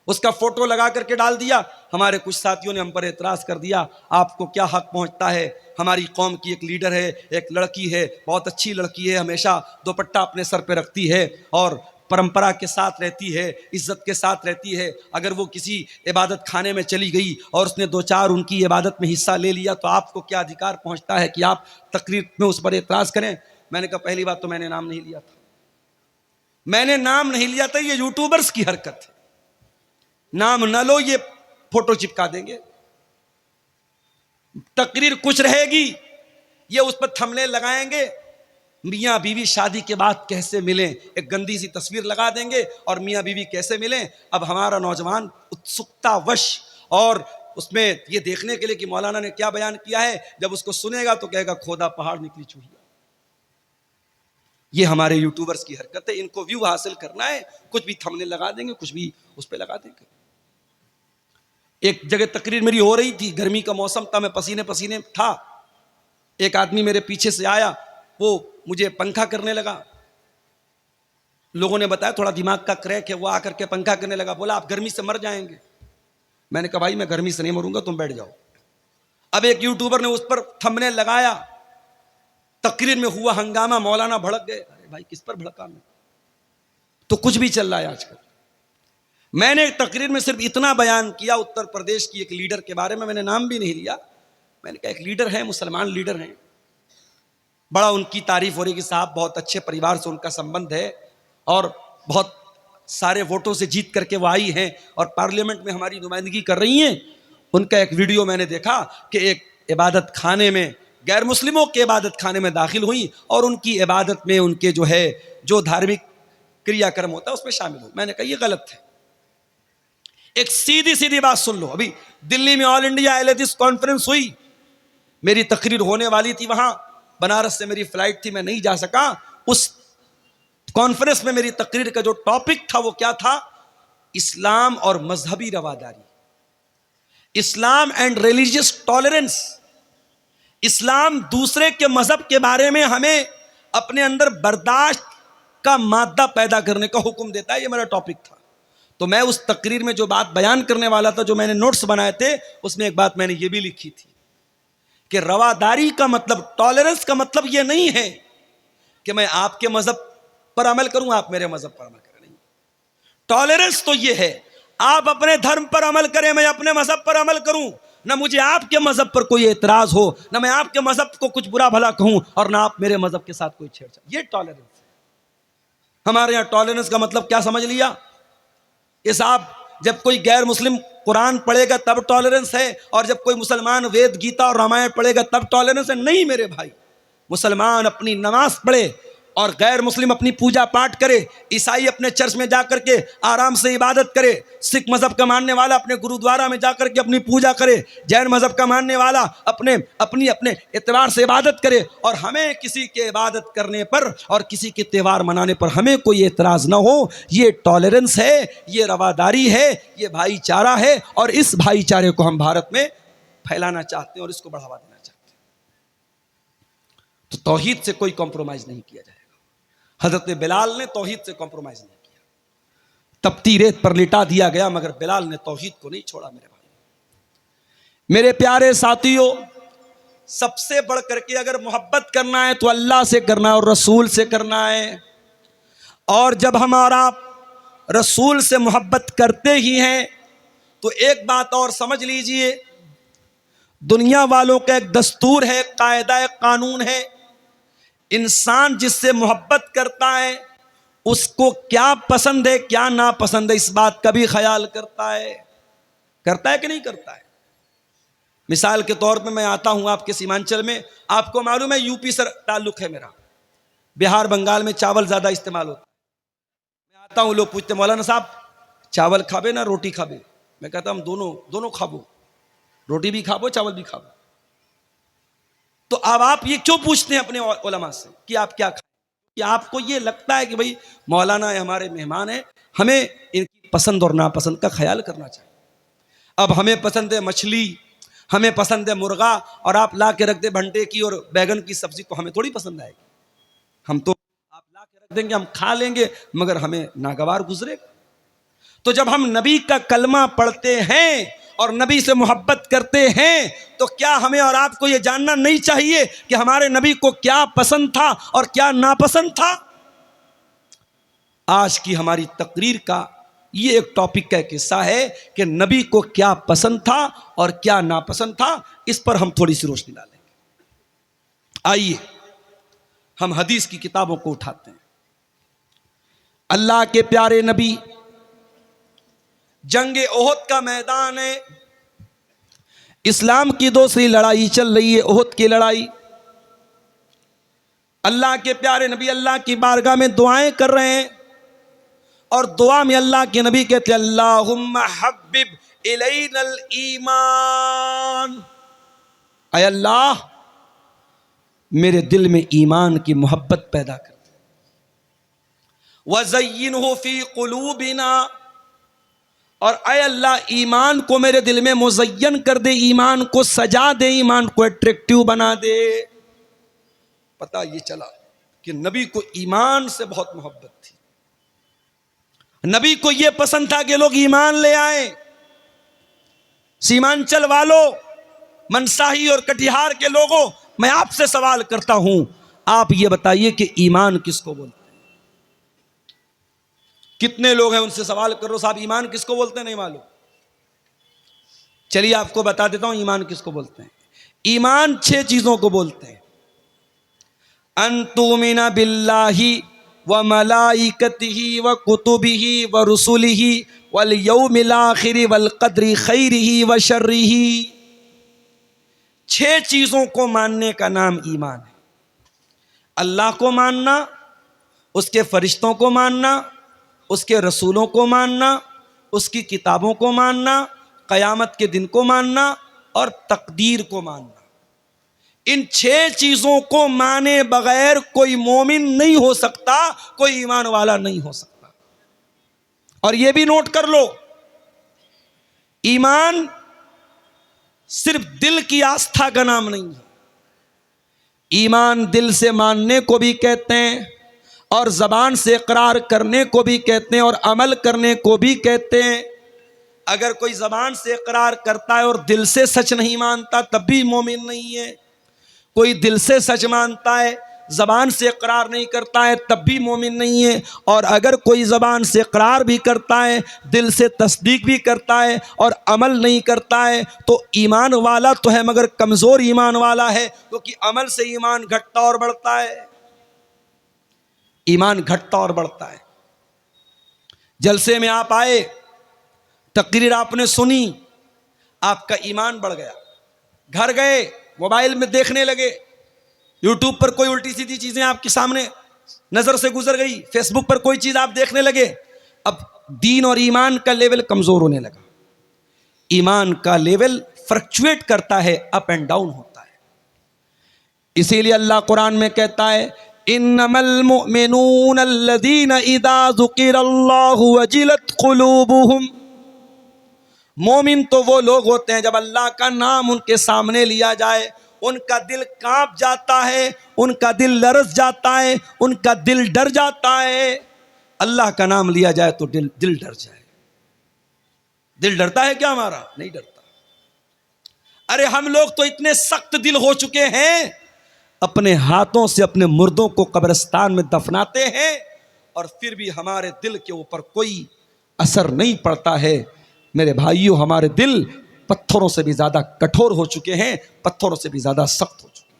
उसका फोटो लगा करके डाल दिया। हमारे कुछ साथियों ने हम पर एतराज कर दिया, आपको क्या हक पहुंचता है? हमारी कौम की एक लीडर है, एक लड़की है, बहुत अच्छी लड़की है, हमेशा दुपट्टा अपने सर पे रखती है और परंपरा के साथ रहती है, इज्जत के साथ रहती है। अगर वो किसी इबादत खाने में चली गई और उसने दो चार उनकी इबादत में हिस्सा ले लिया, तो आपको क्या अधिकार पहुंचता है कि आप तकरीर में उस पर एतराज़ करें? मैंने कहा पहली बात तो मैंने नाम नहीं लिया था, मैंने नाम नहीं लिया था, ये यूट्यूबर्स की हरकत है। नाम न लो, ये फोटो चिपका देंगे, तकरीर कुछ रहेगी, ये उस पर थंबनेल लगाएंगे, मियाँ बीवी शादी के बाद कैसे मिलें, एक गंदी सी तस्वीर लगा देंगे और मियाँ बीवी कैसे मिलें। अब हमारा नौजवान उत्सुकतावश और उसमें ये देखने के लिए कि मौलाना ने क्या बयान किया है, जब उसको सुनेगा तो कहेगा खोदा पहाड़ निकली चूहिया। ये हमारे यूट्यूबर्स की हरकत है, इनको व्यू हासिल करना है, कुछ भी थंबनेल लगा देंगे, कुछ भी उस पर लगा देंगे। एक जगह तकरीर मेरी हो रही थी, गर्मी का मौसम था, मैं पसीने पसीने था, एक आदमी मेरे पीछे से आया, वो मुझे पंखा करने लगा। लोगों ने बताया थोड़ा दिमाग का क्रैक है, वो आकर के पंखा करने लगा, बोला आप गर्मी से मर जाएंगे। मैंने कहा भाई मैं गर्मी से नहीं मरूंगा, तुम बैठ जाओ। अब एक यूट्यूबर ने उस पर थंबनेल लगाया, तकरीर में हुआ हंगामा, मौलाना भड़क गए। अरे भाई किस पर भड़का मैं? तो कुछ भी चल रहा है आजकल। मैंने तकरीर में सिर्फ इतना बयान किया, उत्तर प्रदेश की एक लीडर के बारे में, मैंने नाम भी नहीं लिया। मैंने कहा एक लीडर है, मुसलमान लीडर हैं, बड़ा उनकी तारीफ हो रही कि साहब बहुत अच्छे परिवार से उनका संबंध है और बहुत सारे वोटों से जीत करके वो आई हैं और पार्लियामेंट में हमारी नुमाइंदगी कर रही हैं। उनका एक वीडियो मैंने देखा कि एक इबादत खाने में, गैर मुस्लिमों के इबादत खाने में दाखिल हुई और उनकी इबादत में उनके जो धार्मिक क्रियाक्रम होता है उसमें शामिल हुई। मैंने कहा ये गलत है। एक सीधी सीधी बात सुन लो, अभी दिल्ली में ऑल इंडिया अहले हदीस कॉन्फ्रेंस हुई, मेरी तकरीर होने वाली थी वहां, बनारस से मेरी फ्लाइट थी, मैं नहीं जा सका। उस कॉन्फ्रेंस में मेरी तकरीर का जो टॉपिक था वो क्या था? इस्लाम और मजहबी रवादारी, इस्लाम एंड रिलीजियस टॉलरेंस। इस्लाम दूसरे के मजहब के बारे में हमें अपने अंदर बर्दाश्त का मादा पैदा करने का हुक्म देता है, ये मेरा टॉपिक था। तो मैं उस तकरीर में जो बात बयान करने वाला था, जो मैंने नोट्स बनाए थे, उसमें एक बात मैंने ये भी लिखी थी कि रवादारी का मतलब, टॉलरेंस का मतलब ये नहीं है कि मैं आपके मजहब पर अमल करूं, आप मेरे मजहब पर अमल करें। नहीं, टॉलरेंस तो ये है आप अपने धर्म पर अमल करें, मैं अपने मजहब पर अमल करूं, ना मुझे आपके मजहब पर कोई एतराज हो, ना मैं आपके मजहब को कुछ बुरा भला कहूं और ना आप मेरे मजहब के साथ कोई छेड़छाड़। ये टॉलरेंस है। हमारे यहां टॉलरेंस का मतलब क्या समझ लिया? ये साहब जब कोई गैर मुस्लिम कुरान पढ़ेगा तब टॉलरेंस है, और जब कोई मुसलमान वेद गीता और रामायण पढ़ेगा तब टॉलरेंस है। नहीं मेरे भाई, मुसलमान अपनी नमाज पढ़े और गैर मुस्लिम अपनी पूजा पाठ करे, ईसाई अपने चर्च में जाकर के आराम से इबादत करे, सिख मजहब का मानने वाला अपने गुरुद्वारा में जाकर के अपनी पूजा करे, जैन मजहब का मानने वाला अपने एतबार से इबादत करे, और हमें किसी के इबादत करने पर और किसी के त्यौहार मनाने पर हमें कोई एतराज़ ना हो। ये टॉलरेंस है, ये रवादारी है, ये भाईचारा है, और इस भाईचारे को हम भारत में फैलाना चाहते हैं और इसको बढ़ावा देना चाहते हैं। तो तौहीद से कोई कॉम्प्रोमाइज़ नहीं किया जाएगा। हजरत बिलाल ने तौहीद से कॉम्प्रोमाइज नहीं किया, तपती रेत पर लिटा दिया गया, मगर बिलाल ने तौहीद को नहीं छोड़ा। मेरे भाई, मेरे प्यारे साथियों, सबसे बढ़ करके अगर मोहब्बत करना है तो अल्लाह से करना है और रसूल से करना है। और जब हमारा रसूल से मोहब्बत करते ही हैं तो एक बात और समझ लीजिए, दुनिया वालों का एक दस्तूर है, कायदा कानून है, इंसान जिससे मोहब्बत करता है उसको क्या पसंद है क्या नापसंद है, इस बात का भी ख्याल करता है कि नहीं करता है। मिसाल के तौर पे मैं आता हूं आपके सीमांचल में, आपको मालूम है यूपी से ताल्लुक है मेरा, बिहार बंगाल में चावल ज्यादा इस्तेमाल होता है। मैं आता हूं, लोग पूछते मौलाना साहब चावल खाबे ना रोटी खाबे, मैं कहता हम दोनों खाबो, रोटी भी खाबो चावल भी खाबो। तो अब आप ये क्यों पूछते हैं अपने उलमा से कि आप क्या खाएं? कि आपको ये लगता है कि भाई मौलाना है, हमारे मेहमान हैं, हमें इनकी पसंद और नापसंद का ख्याल करना चाहिए। अब हमें पसंद है मछली, हमें पसंद है मुर्गा, और आप ला के रख दे भंटे की और बैगन की सब्जी, तो हमें थोड़ी पसंद आएगी। हम तो आप ला के रख देंगे, हम खा लेंगे, मगर हमें नागवार गुजरेगा। तो जब हम नबी का कलमा पढ़ते हैं और नबी से मोहब्बत करते हैं, तो क्या हमें और आपको यह जानना नहीं चाहिए कि हमारे नबी को क्या पसंद था और क्या नापसंद था? आज की हमारी तकरीर का ये एक टॉपिक का किस्सा है कि नबी को क्या पसंद था और क्या नापसंद था, इस पर हम थोड़ी सी रोशनी डालेंगे। आइए हम हदीस की किताबों को उठाते हैं। अल्लाह के प्यारे नबी, जंगे ओहद का मैदान है, इस्लाम की दूसरी लड़ाई चल रही है, ओहद की लड़ाई। अल्लाह के प्यारे नबी अल्लाह की बारगाह में दुआएं कर रहे हैं, और दुआ में अल्लाह के नबी कहते हैं अल्लाहुम्मा हब्बिब इलैनल ईमान, ऐ अल्लाह मेरे दिल में ईमान की मोहब्बत पैदा कर दे, वज़य्यिनहु फी क़ुलूबिना, और ऐ अल्लाह ईमान को मेरे दिल में मुज़य्यन कर दे, ईमान को सजा दे, ईमान को अट्रैक्टिव बना दे। पता ये चला कि नबी को ईमान से बहुत मोहब्बत थी। नबी को यह पसंद था कि लोग ईमान ले आए। सीमांचल वालों, मनसाही और कटिहार के लोगों, मैं आपसे सवाल करता हूं, आप ये बताइए कि ईमान किसको बोलते हैं? कितने लोग हैं उनसे सवाल करो, साहब ईमान किसको बोलते हैं? नहीं मालूम। चलिए आपको बता देता हूं ईमान किसको बोलते हैं। ईमान 6 चीजों को बोलते हैं। अंतुमिना बिल्लाही व मलाइकतिही व कुतुबिही व रुसुलिही वल यौमिल आखिर वल क़द्रि खैरिही व शर्रिही। 6 चीजों को मानने का नाम ईमान है। अल्लाह को मानना, उसके फरिश्तों को मानना, उसके रसूलों को मानना, उसकी किताबों को मानना, क़यामत के दिन को मानना और तकदीर को मानना। इन 6 चीजों को माने बगैर कोई मोमिन नहीं हो सकता, कोई ईमान वाला नहीं हो सकता। और यह भी नोट कर लो, ईमान सिर्फ दिल की आस्था का नाम नहीं है। ईमान दिल से मानने को भी कहते हैं, और ज़बान से इकरार करने को भी कहते हैं, और अमल करने को भी कहते हैं। अगर कोई ज़बान से इकरार करता है और दिल से सच नहीं मानता, तब भी मोमिन नहीं है। कोई दिल से सच मानता है, ज़बान से इकरार नहीं करता है, तब भी मोमिन नहीं है। और अगर कोई ज़बान से इकरार भी करता है, दिल से तस्दीक भी करता है और अमल नहीं करता है, तो ईमान वाला तो है मगर कमज़ोर ईमान वाला है, क्योंकि अमल से ईमान घटता और बढ़ता है। ईमान घटता और बढ़ता है। जलसे में आप आए, तकरीर आपने सुनी, आपका ईमान बढ़ गया। घर गए, मोबाइल में देखने लगे, यूट्यूब पर कोई उल्टी सीधी चीजें आपके सामने नजर से गुजर गई, फेसबुक पर कोई चीज आप देखने लगे, अब दीन और ईमान का लेवल कमजोर होने लगा। ईमान का लेवल फ्लक्चुएट करता है, अप एंड डाउन होता है। इसीलिए अल्लाह कुरान में कहता है इन्नमल मुमिनून अल्लज़ीना इज़ा ज़ुकिरल्लाहु वजिलत क़ुलूबुहुम। मोमिन तो वो लोग होते हैं जब अल्लाह का नाम उनके सामने लिया जाए उनका दिल कांप जाता है, उनका दिल लरज़ जाता है, उनका दिल डर जाता है। अल्लाह का नाम लिया जाए तो दिल डर जाए। दिल डरता है क्या हमारा? नहीं डरता। अरे हम लोग तो इतने सख्त दिल हो चुके हैं, अपने हाथों से अपने मुर्दों को कब्रिस्तान में दफनाते हैं और फिर भी हमारे दिल के ऊपर कोई असर नहीं पड़ता है। मेरे भाइयों, हमारे दिल पत्थरों से भी ज्यादा कठोर हो चुके हैं, पत्थरों से भी ज्यादा सख्त हो चुके हैं।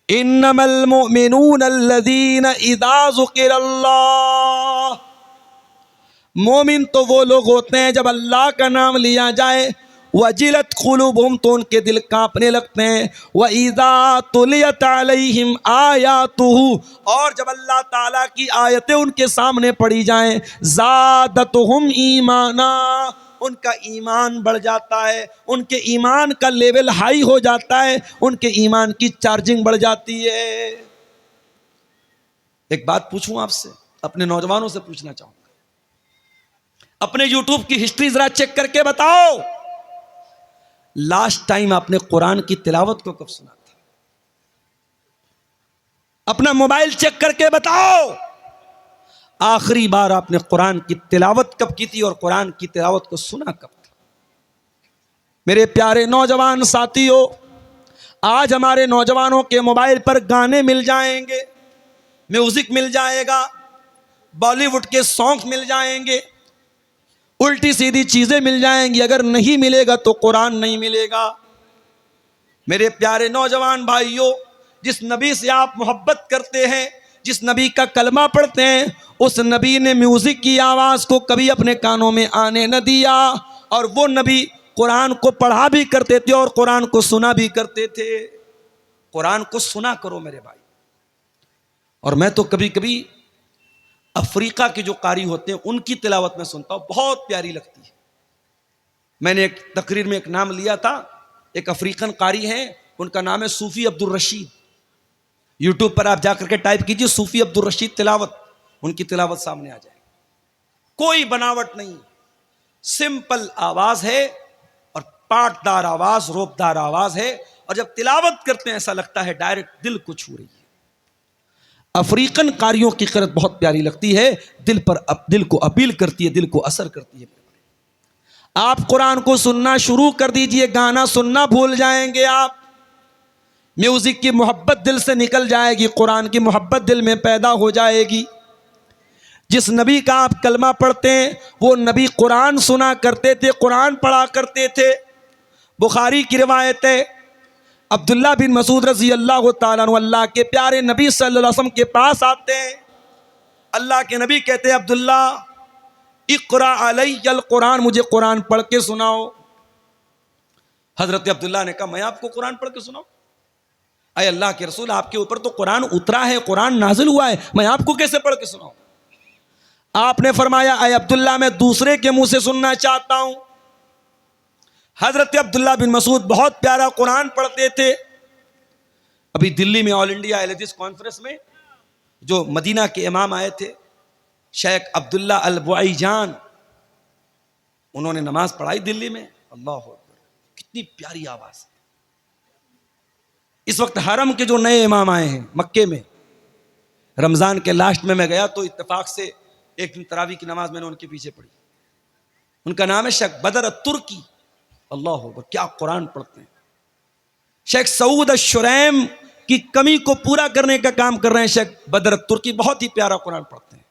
इन्नमल मुमिनून अल्लज़ीना इज़ा ज़ुकिरल्लाह, मोमिन तो वो लोग होते हैं जब अल्लाह का नाम लिया जाए, वजिलत कुलूबुहुम, तो उनके दिल कांपने लगते हैं, व इज़ा तुलियत अलैहिम आयातुहु, और जब अल्लाह ताला की आयतें उनके सामने पढ़ी जाएं, ज़ादतुहुम ईमाना, उनका ईमान बढ़ जाता है, उनके ईमान का लेवल हाई हो जाता है, उनके ईमान की चार्जिंग बढ़ जाती है। एक बात पूछूं आपसे, अपने नौजवानों से पूछना चाहूंगा, अपने यूट्यूब की हिस्ट्री जरा चेक करके बताओ, लास्ट टाइम आपने कुरान की तिलावत को कब सुना था? अपना मोबाइल चेक करके बताओ, आखिरी बार आपने कुरान की तिलावत कब की थी और कुरान की तिलावत को सुना कब था? मेरे प्यारे नौजवान साथियों, आज हमारे नौजवानों के मोबाइल पर गाने मिल जाएंगे, म्यूजिक मिल जाएगा, बॉलीवुड के सॉन्ग मिल जाएंगे, उल्टी सीधी चीजें मिल जाएंगी, अगर नहीं मिलेगा तो कुरान नहीं मिलेगा। मेरे प्यारे नौजवान भाइयों, जिस नबी से आप मोहब्बत करते हैं, जिस नबी का कलमा पढ़ते हैं, उस नबी ने म्यूजिक की आवाज को कभी अपने कानों में आने न दिया, और वो नबी कुरान को पढ़ा भी करते थे और कुरान को सुना भी करते थे। कुरान को सुना करो मेरे भाई। और मैं तो कभी कभी अफ्रीका के जो कारी होते हैं उनकी तिलावत में सुनता हूं, बहुत प्यारी लगती है। मैंने एक तकरीर में एक नाम लिया था, एक अफ्रीकन कारी हैं, उनका नाम है सूफी अब्दुल रशीद। यूट्यूब पर आप जाकर के टाइप कीजिए सूफी अब्दुल रशीद तिलावत, उनकी तिलावत सामने आ जाएगी। कोई बनावट नहीं, सिंपल आवाज है और पाटदार आवाज, रोबदार आवाज है, और जब तिलावत करते हैं ऐसा लगता है डायरेक्ट दिल को छू रही है। अफ्रीकन कारियों की क़िरात बहुत प्यारी लगती है, दिल को अपील करती है, दिल को असर करती है। आप कुरान को सुनना शुरू कर दीजिए, गाना सुनना भूल जाएंगे आप, म्यूजिक की मोहब्बत दिल से निकल जाएगी, कुरान की मोहब्बत दिल में पैदा हो जाएगी। जिस नबी का आप कलमा पढ़ते हैं वो नबी कुरान सुना करते थे, कुरान पढ़ा करते थे। बुखारी की रिवायत है, अब्दुल्ला बिन मसूद रजी अल्लाह ताला अन्हु अल्लाह के प्यारे नबी सल्लल्लाहु अलैहि वसल्लम के पास आते हैं। अल्लाह के नबी कहते हैं, अब्दुल्ला इक़रा अलैयल कुरान, मुझे कुरान पढ़ के सुनाओ। हजरत अब्दुल्ला ने कहा, मैं आपको कुरान पढ़ के सुनाऊं? अय अल्लाह के रसूल, आपके ऊपर तो कुरान उतरा है, कुरान नाजिल हुआ है, मैं आपको कैसे पढ़ के सुनाऊं? आपने फरमाया, अय अब्दुल्ला, मैं दूसरे के मुंह से सुनना चाहता हूं। हजरत अब्दुल्ला बिन मसूद बहुत प्यारा कुरान पढ़ते थे। अभी दिल्ली में ऑल इंडिया अहले कॉन्फ्रेंस में जो मदीना के इमाम आए थे, शेख अब्दुल्ला अल बुआईजान, उन्होंने नमाज पढ़ाई दिल्ली में। अल्लाह हू अकबर, कितनी प्यारी आवाज है। इस वक्त हरम के जो नए इमाम आए हैं मक्के में, रमजान के लास्ट में मैं गया तो इत्तेफाक से एक दिन तरावी की नमाज मैंने उनके पीछे पढ़ी। उनका नाम है शेख बदर तुर्की। अल्लाह हू अकबर, क्या कुरान पढ़ते हैं। शेख सऊद अश-शुरैम की कमी को पूरा करने का काम कर रहे हैं शेख बदर तुर्की, बहुत ही प्यारा कुरान पढ़ते हैं।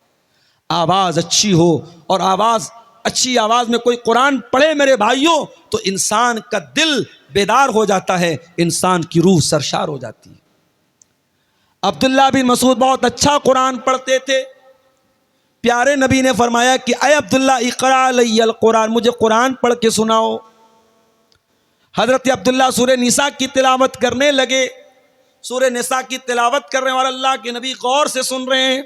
आवाज अच्छी हो, और आवाज अच्छी आवाज में कोई कुरान पढ़े मेरे भाइयों, तो इंसान का दिल बेदार हो जाता है, इंसान की रूह सरशार हो जाती है। अब्दुल्ला बिन मसूद बहुत अच्छा कुरान पढ़ते थे। प्यारे नबी ने फरमाया कि अय अब्दुल्ला इक़रा अलैयल कुरान, मुझे कुरान पढ़ के सुनाओ। हजरत अब्दुल्ला सूरह निसा की तिलावत करने लगे। सूरह निसा की तिलावत कर रहे हैं और अल्लाह के नबी गौर से सुन रहे हैं।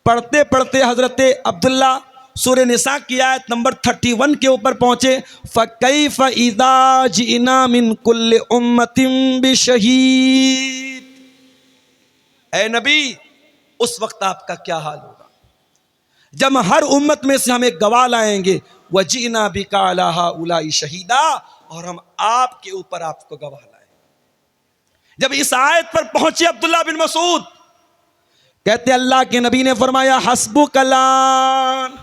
पढ़ते पढ़ते हजरत अब्दुल्ला सूरह निसा की आयत नंबर 31 के ऊपर पहुंचे। फ़कैफ़ इज़ा जिना मिन कुल्लि उम्मतिन बिशहीद, ऐ नबी उस वक्त आपका क्या हाल होगा जब हर उम्मत में से हम एक गवाह लाएंगे। वजीना बिका अला हाउलाई शहीदा, और हम आपके ऊपर आपको गवाह लाए। जब इस आयत पर पहुंचे अब्दुल्ला बिन मसूद, कहते अल्लाह के नबी ने फरमाया हस्बुक अलान,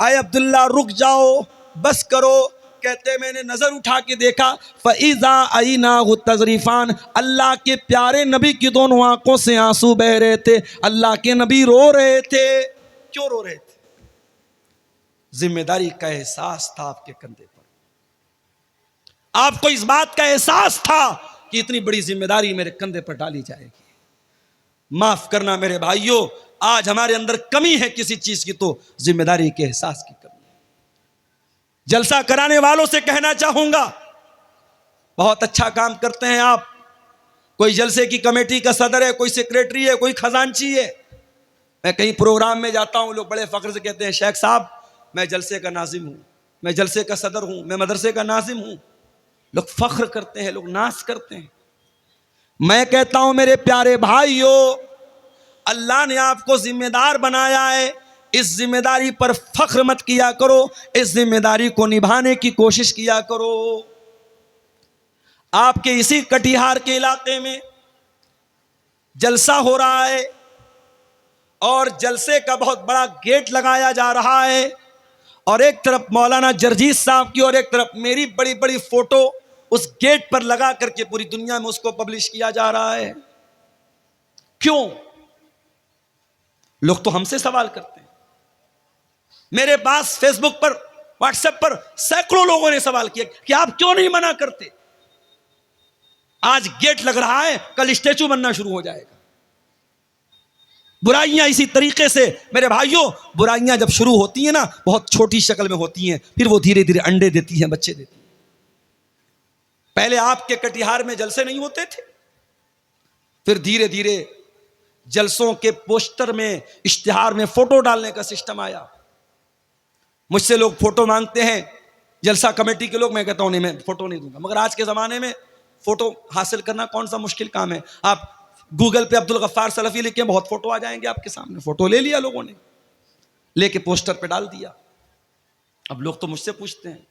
आए अब्दुल्ला रुक जाओ, बस करो। कहते मैंने नजर उठा के देखा, फ़इज़ा अयनाहु तज़रीफ़ान, अल्लाह के प्यारे नबी की दोनों आंखों से आंसू बह रहे थे। अल्लाह के नबी रो रहे थे। क्यों रो रहे थे? जिम्मेदारी का एहसास था आपके कंधे पर। आपको इस बात का एहसास था कि इतनी बड़ी जिम्मेदारी मेरे कंधे पर डाली जाएगी। माफ करना मेरे भाइयों, आज हमारे अंदर कमी है किसी चीज की, तो जिम्मेदारी के एहसास की कमी। जलसा कराने वालों से कहना चाहूंगा, बहुत अच्छा काम करते हैं आप। कोई जलसे की कमेटी का सदर है, कोई सेक्रेटरी है, कोई खजांची है। मैं कहीं प्रोग्राम में जाता हूं, लोग बड़े फख्र से कहते हैं, शेख साहब मैं जलसे का नाजिम हूं, मैं जलसे का सदर हूं, मैं मदरसे का नाजिम हूं। लोग फख्र करते हैं, लोग नाज करते हैं। मैं कहता हूं मेरे प्यारे भाइयों, अल्लाह ने आपको जिम्मेदार बनाया है, इस जिम्मेदारी पर फख्र मत किया करो, इस जिम्मेदारी को निभाने की कोशिश किया करो। आपके इसी कटिहार के इलाके में जलसा हो रहा है और जलसे का बहुत बड़ा गेट लगाया जा रहा है, और एक तरफ मौलाना जरजीत साहब की और एक तरफ मेरी बड़ी बड़ी फोटो उस गेट पर लगा करके पूरी दुनिया में उसको पब्लिश किया जा रहा है। क्यों? लोग तो हमसे सवाल करते हैं। मेरे पास फेसबुक पर, व्हाट्सएप पर सैकड़ों लोगों ने सवाल किया कि आप क्यों नहीं मना करते। आज गेट लग रहा है, कल स्टैचू बनना शुरू हो जाएगा। बुराइयां इसी तरीके से मेरे भाइयों, बुराइयां जब शुरू होती हैं ना, बहुत छोटी शक्ल में होती हैं, फिर वो धीरे धीरे अंडे देती हैं, बच्चे देती हैं। पहले आपके कटिहार में जलसे नहीं होते थे, फिर धीरे धीरे जलसों के पोस्टर में, इश्तिहार में फोटो डालने का सिस्टम आया। मुझसे लोग फोटो मांगते हैं, जलसा कमेटी के लोग, मैं कहता हूं नहीं, मैं फोटो नहीं दूंगा। मगर आज के जमाने में फोटो हासिल करना कौन सा मुश्किल काम है। आप गूगल पे अब्दुल गफ्फार सलफी लिखें, बहुत फोटो आ जाएंगे आपके सामने। फोटो ले लिया लोगों ने, लेके पोस्टर पे डाल दिया। अब लोग तो मुझसे पूछते हैं,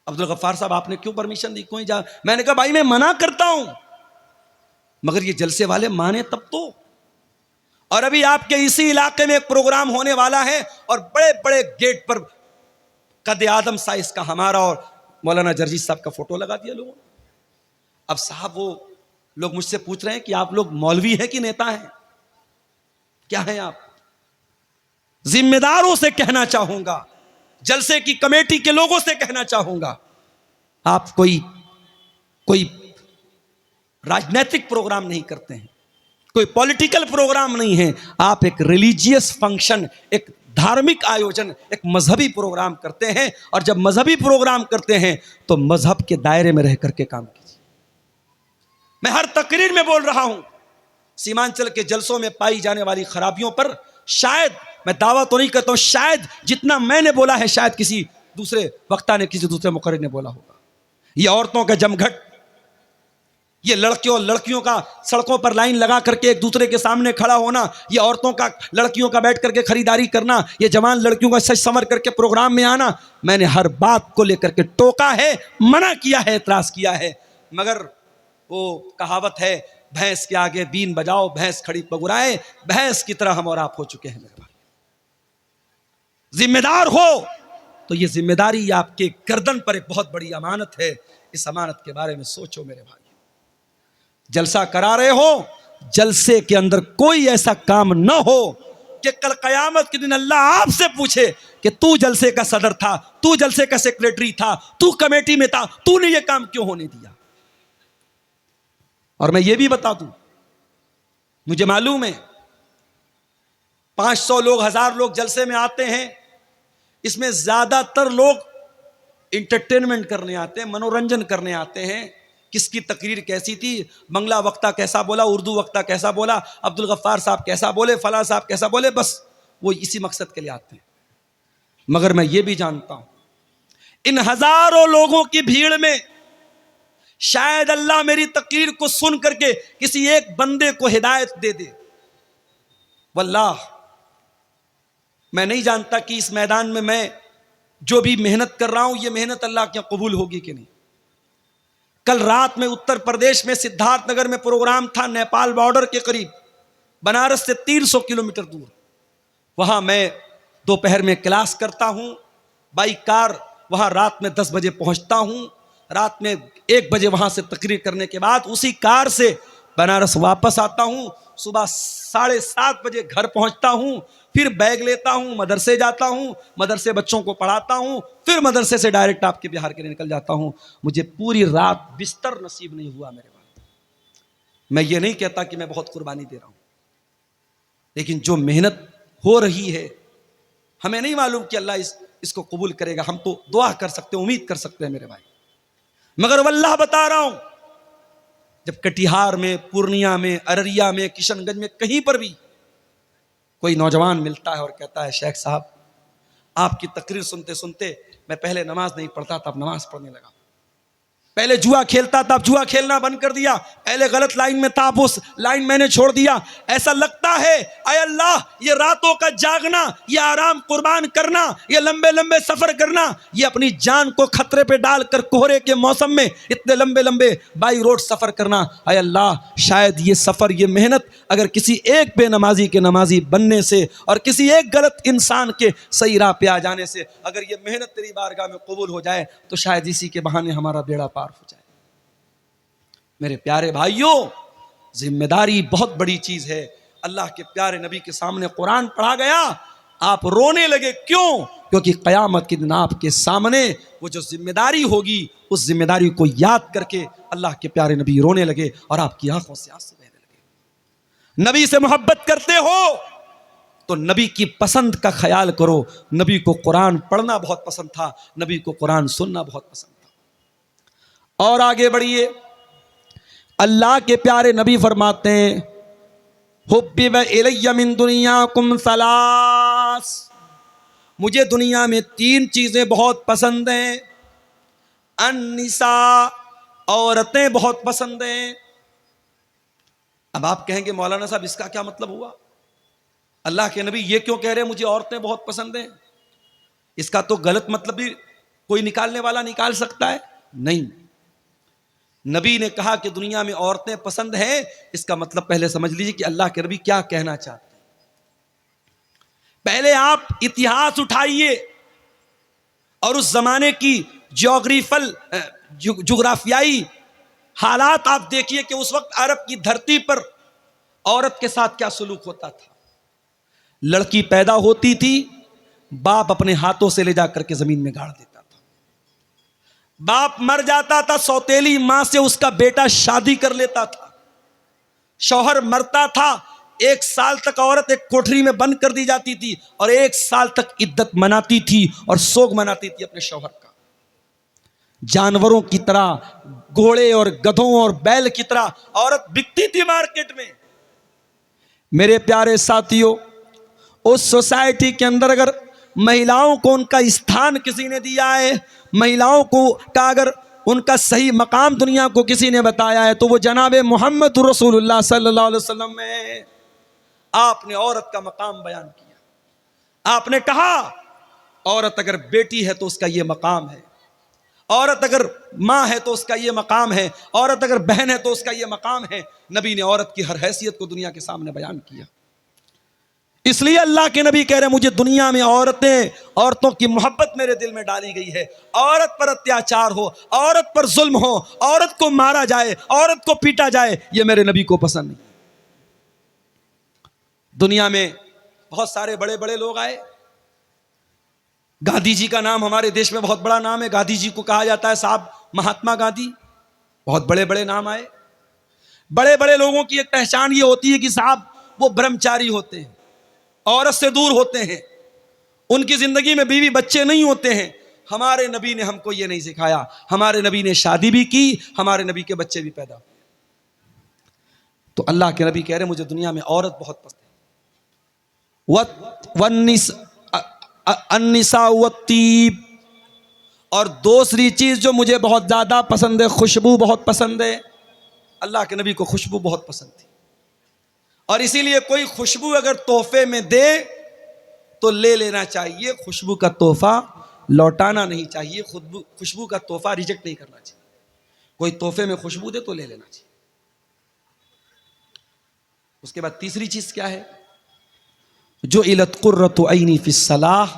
अब्दुल गफ्फार साहब आपने क्यों परमिशन दी, क्यों जा? मैंने कहा भाई मैं मना करता हूं, मगर ये जलसे वाले माने तब तो। और अभी आपके इसी इलाके में एक प्रोग्राम होने वाला है, और बड़े बड़े गेट पर कद आदम साइज का हमारा और मौलाना जरजीत साहब का फोटो लगा दिया लोगों ने। अब साहब वो लोग मुझसे पूछ रहे हैं कि आप लोग मौलवी हैं कि नेता हैं, क्या हैं आप? जिम्मेदारों से कहना चाहूंगा, जलसे की कमेटी के लोगों से कहना चाहूंगा, आप कोई राजनीतिक प्रोग्राम नहीं करते हैं, कोई पॉलिटिकल प्रोग्राम नहीं है। आप एक रिलीजियस फंक्शन, एक धार्मिक आयोजन, एक मजहबी प्रोग्राम करते हैं। और जब मजहबी प्रोग्राम करते हैं तो मजहब के दायरे में रह करके काम कीजिए। मैं हर तकरीर में बोल रहा हूं, सीमांचल के जलसों में पाई जाने वाली खराबियों पर शायद, मैं दावा तो नहीं करता हूं, शायद जितना मैंने बोला है शायद किसी दूसरे वक्ता ने, किसी दूसरे मुकर्रिर ने बोला होगा। ये औरतों का जमघट, ये लड़कियों का सड़कों पर लाइन लगा करके एक दूसरे के सामने खड़ा होना, ये औरतों का, लड़कियों का बैठ करके खरीदारी करना, ये जवान लड़कियों का सज संवर करके प्रोग्राम में आना, मैंने हर बात को लेकर के टोका है, मना किया है, एतराज किया है। मगर वो कहावत है, भैंस के आगे बीन बजाओ, भैंस खड़ी बगुराए, भैंस की तरह हम और आप हो चुके हैं मेरे भाई। जिम्मेदार हो तो ये जिम्मेदारी आपके गर्दन पर एक बहुत बड़ी अमानत है। इस अमानत के बारे में सोचो मेरे भाई। जलसा करा रहे हो, जलसे के अंदर कोई ऐसा काम न हो कि कल कयामत के दिन अल्लाह आपसे पूछे कि तू जलसे का सदर था, तू जलसे का सेक्रेटरी था, तू कमेटी में था, तूने ये काम क्यों होने दिया। और मैं ये भी बता दूं, मुझे मालूम है 500 लोग, 1000 लोग जलसे में आते हैं, इसमें ज्यादातर लोग इंटरटेनमेंट करने आते हैं, मनोरंजन करने आते हैं। किसकी तकरीर कैसी थी, बंगला वक्ता कैसा बोला, उर्दू वक्ता कैसा बोला, अब्दुल गफ्फार साहब कैसा बोले, फला साहब कैसा बोले, बस वो इसी मकसद के लिए आते हैं। मगर मैं ये भी जानता हूं, इन हजारों लोगों की भीड़ में शायद अल्लाह मेरी तकरीर को सुन करके किसी एक बंदे को हिदायत दे दे। वल्लाह मैं नहीं जानता कि इस मैदान में मैं जो भी मेहनत कर रहा हूं, ये मेहनत अल्लाह के कबूल होगी कि नहीं। कल रात में उत्तर प्रदेश में सिद्धार्थनगर में प्रोग्राम था, नेपाल बॉर्डर के करीब, बनारस से 300 किलोमीटर दूर। वहां मैं दोपहर में क्लास करता हूं, बाई कार वहां रात में 10 बजे पहुंचता हूं, रात में 1 बजे वहां से तकरीर करने के बाद उसी कार से बनारस वापस आता हूं, सुबह 7:30 बजे घर पहुंचता हूं, फिर बैग लेता हूं, मदरसे जाता हूं, मदरसे बच्चों को पढ़ाता हूं, फिर मदरसे से डायरेक्ट आपके बिहार के लिए निकल जाता हूं। मुझे पूरी रात बिस्तर नसीब नहीं हुआ मेरे पास। मैं ये नहीं कहता कि मैं बहुत कुर्बानी दे रहा हूं, लेकिन जो मेहनत हो रही है हमें नहीं मालूम कि अल्लाह इसको कबूल करेगा। हम तो दुआ कर सकते हैं, उम्मीद कर सकते हैं मेरे भाई, मगर वल्लाह बता रहा हूं, जब कटिहार में, पूर्णिया में, अररिया में, किशनगंज में कहीं पर भी कोई नौजवान मिलता है और कहता है शेख साहब आपकी तकरीर सुनते सुनते मैं पहले नमाज नहीं पढ़ता था, अब नमाज पढ़ने लगा, पहले जुआ खेलता था अब जुआ खेलना बंद कर दिया, पहले गलत लाइन में था अब उस लाइन मैंने छोड़ दिया, ऐसा लगता है अय अल्लाह ये रातों का जागना, ये आराम कुर्बान करना, ये लंबे लंबे सफर करना, ये अपनी जान को खतरे पे डालकर कोहरे के मौसम में इतने लंबे लंबे बाई रोड सफर करना, अय अल्लाह शायद ये सफर, ये मेहनत अगर किसी एक बेनमाजी के नमाजी बनने से और किसी एक गलत इंसान के सही राह पे आ जाने से अगर ये मेहनत तेरी बारगाह में कबूल हो जाए तो शायद इसी के बहाने हमारा बेड़ा पार हो जाए। मेरे प्यारे भाइयों, जिम्मेदारी बहुत बड़ी चीज है। अल्लाह के प्यारे नबी के सामने कुरान पढ़ा गया, आप रोने लगे, क्यों? क्योंकि कयामत के दिन आपके सामने वो जो जिम्मेदारी होगी उस जिम्मेदारी को याद करके अल्लाह के प्यारे नबी रोने लगे और आपकी आंखों से आंसू बहने लगे। नबी से मोहब्बत करते हो तो नबी की पसंद का ख्याल करो। नबी को कुरान पढ़ना बहुत पसंद था, नबी को कुरान सुनना बहुत पसंद था। और आगे बढ़िए, अल्लाह के प्यारे नबी फरमाते हैं हुब्बिब इलय्या मिन दुनियाकुम सलास, मुझे दुनिया में 3 चीजें बहुत पसंद हैं। अन्निसा, औरतें बहुत पसंद हैं। अब आप कहेंगे मौलाना साहब इसका क्या मतलब हुआ? अल्लाह के नबी ये क्यों कह रहे हैं मुझे औरतें बहुत पसंद हैं? इसका तो गलत मतलब भी कोई निकालने वाला निकाल सकता है। नहीं, नबी ने कहा कि दुनिया में औरतें पसंद हैं, इसका मतलब पहले समझ लीजिए कि अल्लाह के नबी क्या कहना चाहते हैं। पहले आप इतिहास उठाइए और उस जमाने की जुग्राफियाई हालात आप देखिए कि उस वक्त अरब की धरती पर औरत के साथ क्या सलूक होता था। लड़की पैदा होती थी, बाप अपने हाथों से ले जाकर के जमीन में गाड़ देता था। बाप मर जाता था, सौतेली मां से उसका बेटा शादी कर लेता था। शौहर मरता था, 1 साल तक औरत एक कोठरी में बंद कर दी जाती थी और 1 साल तक इद्दत मनाती थी और सोग मनाती थी अपने शौहर का। जानवरों की तरह, घोड़े और गधों और बैल की तरह औरत बिकती थी मार्केट में। मेरे प्यारे साथियों, उस सोसाइटी के अंदर अगर महिलाओं को उनका स्थान किसी ने दिया है, महिलाओं को का अगर उनका सही मकाम दुनिया को किसी ने बताया है तो वो जनाब मोहम्मद रसूलुल्लाह सल्लल्लाहु अलैहि वसल्लम में आपने औरत का मकाम बयान किया। आपने कहा औरत अगर बेटी है तो उसका ये मकाम है, औरत अगर माँ है तो उसका ये मकाम है, औरत अगर बहन है तो उसका ये मकाम है। नबी ने औरत की हर हैसियत को दुनिया के सामने बयान किया। इसलिए अल्लाह के नबी कह रहे हैं मुझे दुनिया में औरतों की मोहब्बत मेरे दिल में डाली गई है। औरत पर अत्याचार हो, औरत पर जुल्म हो, औरत को मारा जाए, औरत को पीटा जाए, ये मेरे नबी को पसंद नहीं। दुनिया में बहुत सारे बड़े बड़े लोग आए। गांधी जी का नाम हमारे देश में बहुत बड़ा नाम है। गांधी जी को कहा जाता है साहब महात्मा गांधी। बहुत बड़े बड़े नाम आए। बड़े बड़े लोगों की एक पहचान ये होती है कि साहब वो ब्रह्मचारी होते हैं, औरत से दूर होते हैं, उनकी जिंदगी में बीवी बच्चे नहीं होते हैं। हमारे नबी ने हमको ये नहीं सिखाया। हमारे नबी ने शादी भी की, हमारे नबी के बच्चे भी पैदा हुए। तो अल्लाह के नबी कह रहे मुझे दुनिया में औरत बहुत पसंद है। अन्निसा वत्तीब, और दूसरी चीज जो मुझे बहुत ज्यादा पसंद है, खुशबू बहुत पसंद है। अल्लाह के नबी को खुशबू बहुत पसंद थी और इसीलिए कोई खुशबू अगर तोहफे में दे तो ले लेना चाहिए। खुशबू का तोहफा लौटाना नहीं चाहिए। खुशबू का तोहफा रिजेक्ट नहीं करना चाहिए। कोई तोहफे में खुशबू दे तो ले लेना चाहिए। उसके बाद तीसरी चीज क्या है? जो इलत कुर्रतु ऐनी फिस्सलाह,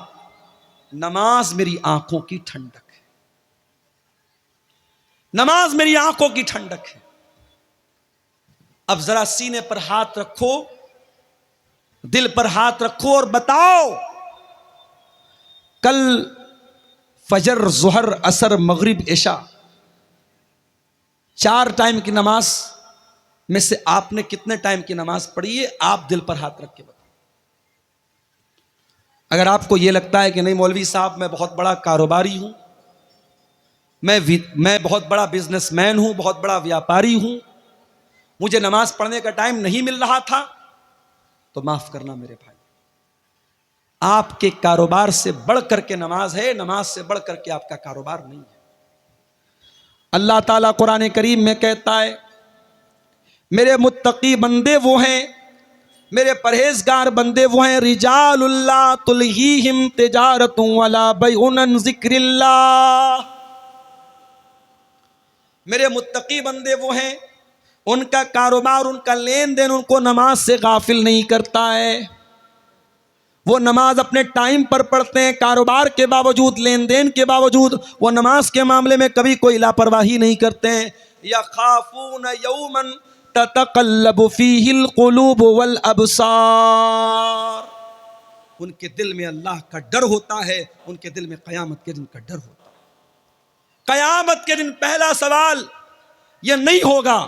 नमाज मेरी आंखों की ठंडक है। नमाज मेरी आंखों की ठंडक है। अब जरा सीने पर हाथ रखो, दिल पर हाथ रखो और बताओ कल फजर, जुहर, असर, मगरिब, इशा 4 टाइम की नमाज में से आपने कितने टाइम की नमाज पढ़ी है? आप दिल पर हाथ रख के बताओ। अगर आपको यह लगता है कि नहीं मौलवी साहब मैं बहुत बड़ा कारोबारी हूं, मैं बहुत बड़ा बिजनेसमैन हूं, बहुत बड़ा व्यापारी हूं, मुझे नमाज पढ़ने का टाइम नहीं मिल रहा था, तो माफ करना मेरे भाई, आपके कारोबार से बढ़ करके नमाज है, नमाज से बढ़ करके आपका कारोबार नहीं है। अल्लाह ताला कुरान करीम में कहता है मेरे मुत्तकी बंदे वो हैं, मेरे परहेजगार बंदे वो हैं, रिजालुल्ला तुलहीहिम तिजारतुन वला बैउन अन जिक्रिल्लाह। मेरे मुत्तकी बंदे वो हैं, उनका कारोबार, उनका लेन देन उनको नमाज से गाफिल नहीं करता है। वो नमाज अपने टाइम पर पढ़ते हैं, कारोबार के बावजूद, लेन देन के बावजूद वो नमाज के मामले में कभी कोई लापरवाही नहीं करते हैं। यखाफून यौमन ततक़ल्लबु फ़ीहिल क़ुलूब वल अबसार। उनके दिल में अल्लाह का डर होता है, उनके दिल में क़यामत के दिन का डर होता है। क़यामत के दिन पहला सवाल यह नहीं होगा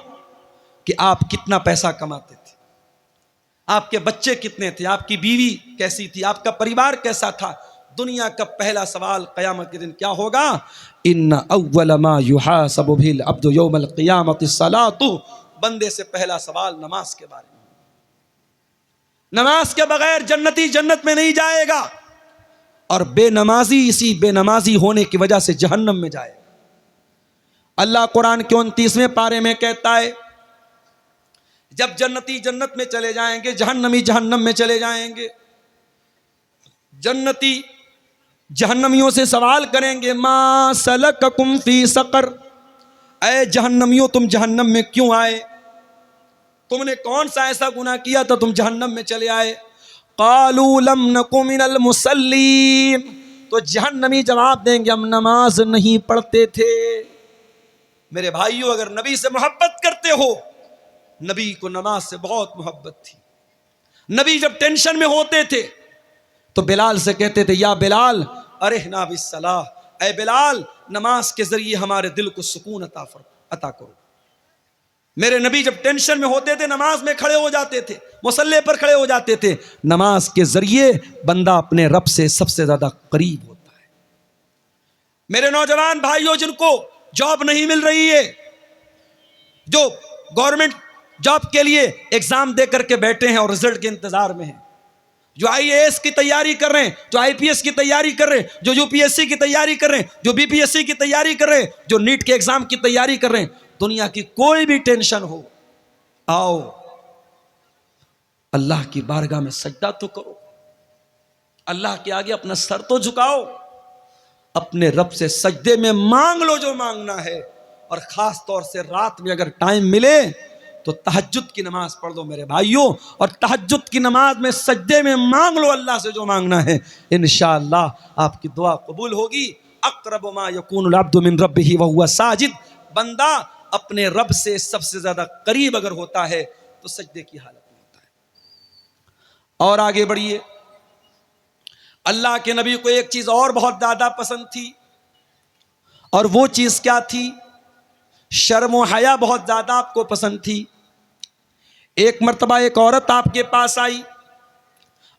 कि आप कितना पैसा कमाते थे, आपके बच्चे कितने थे, आपकी बीवी कैसी थी, आपका परिवार कैसा था। दुनिया का पहला सवाल क़यामत के दिन क्या होगा? इन्ना अव्वल मा युहासबु बिल अब्दु यौमल क़ियामति सलातु। बंदे से पहला सवाल नमाज के बारे में। नमाज के बगैर जन्नती जन्नत में नहीं जाएगा, और बेनमाजी इसी बेनमाजी होने की वजह से जहन्नम में जाएगा। अल्लाह कुरान के 29वें पारे में कहता है जब जन्नती जन्नत में चले जाएंगे, जहन्नमी जहन्नम में चले जाएंगे, जन्नती जहन्नमियों से सवाल करेंगे मा सलककुम फी सकर। ऐ जहन्नमियों तुम जहन्नम में क्यों आए? तुमने कौन सा ऐसा गुनाह किया था तुम जहन्नम में चले आए? क़ालू लम नकु मिनल मुसल्लीन। तो जहन्नमी जवाब देंगे हम नमाज नहीं पढ़ते थे। मेरे भाइयों, अगर नबी से मोहब्बत करते हो, नबी को नमाज से बहुत मोहब्बत थी। नबी जब टेंशन में होते थे तो बिलाल से कहते थे या बिलाल अरिहना बिस्सलाह, ऐ बिलाल नमाज के जरिए हमारे दिल को सुकून अता करो। मेरे नबी जब टेंशन में होते थे नमाज में खड़े हो जाते थे, मुसल्ले पर खड़े हो जाते थे। नमाज के जरिए बंदा अपने रब से सबसे ज्यादा करीब होता है। मेरे नौजवान भाइयों, जिनको जॉब नहीं मिल रही है, जो गवर्नमेंट जॉब के लिए एग्जाम दे करके बैठे हैं और रिजल्ट के इंतजार में हैं, जो आईएएस की तैयारी कर रहे हैं, जो आईपीएस की तैयारी कर रहे हैं, जो यूपीएससी की तैयारी कर रहे हैं, जो बीपीएससी की तैयारी कर रहे हैं, जो नीट के एग्जाम की तैयारी कर रहे हैं, दुनिया की कोई भी टेंशन हो, आओ अल्लाह की बारगाह में सजदा तो करो, अल्लाह के आगे अपना सर तो झुकाओ, अपने रब से सजदे में मांग लो जो मांगना है। और खास तौर से रात में अगर टाइम मिले तो तहज्जुद की नमाज पढ़ लो मेरे भाइयों, और तहज्जुद की नमाज में सजदे में मांग लो अल्लाह से जो मांगना है। इंशाअल्लाह आपकी दुआ कबूल होगी। अक़रबु मा यकूनुल अब्दु मिन रब्बिही व हुवा साजिद। बंदा अपने रब से सबसे ज्यादा करीब अगर होता है तो सजदे की हालत में होता है। और आगे बढ़िए, अल्लाह के नबी को एक चीज और बहुत ज्यादा पसंद थी, और वो चीज क्या थी? शर्म व हया बहुत ज्यादा आपको पसंद थी। एक मर्तबा एक औरत आपके पास आई,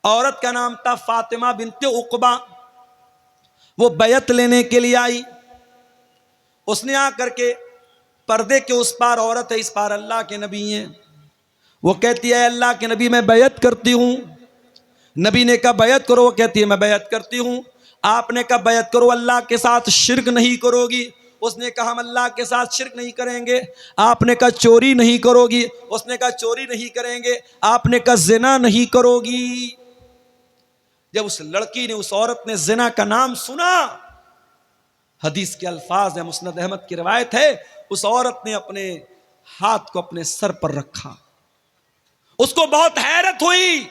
औरत का नाम था फातिमा बिनते उक़बा। वो बैत लेने के लिए आई। उसने आकर के, पर्दे के उस पार औरत है, इस पार अल्लाह के नबी हैं। वो कहती है अल्लाह के नबी मैं बैत करती हूँ। नबी ने कहा बैत करो, वो कहती है मैं बैत करती हूँ। आपने कहा बैत करो, अल्लाह के साथ शिर्क नहीं करोगी। उसने कहा हम अल्लाह के साथ शिर्क नहीं करेंगे। आपने कहा चोरी नहीं करोगी। उसने कहा चोरी नहीं करेंगे। आपने कहा जिना नहीं करोगी। जब उस लड़की ने, उस औरत ने जिना का नाम सुना, हदीस के अल्फाज है, मुस्नद अहमद की रिवायत है, उस औरत ने अपने हाथ को अपने सर पर रखा। उसको बहुत हैरत हुई।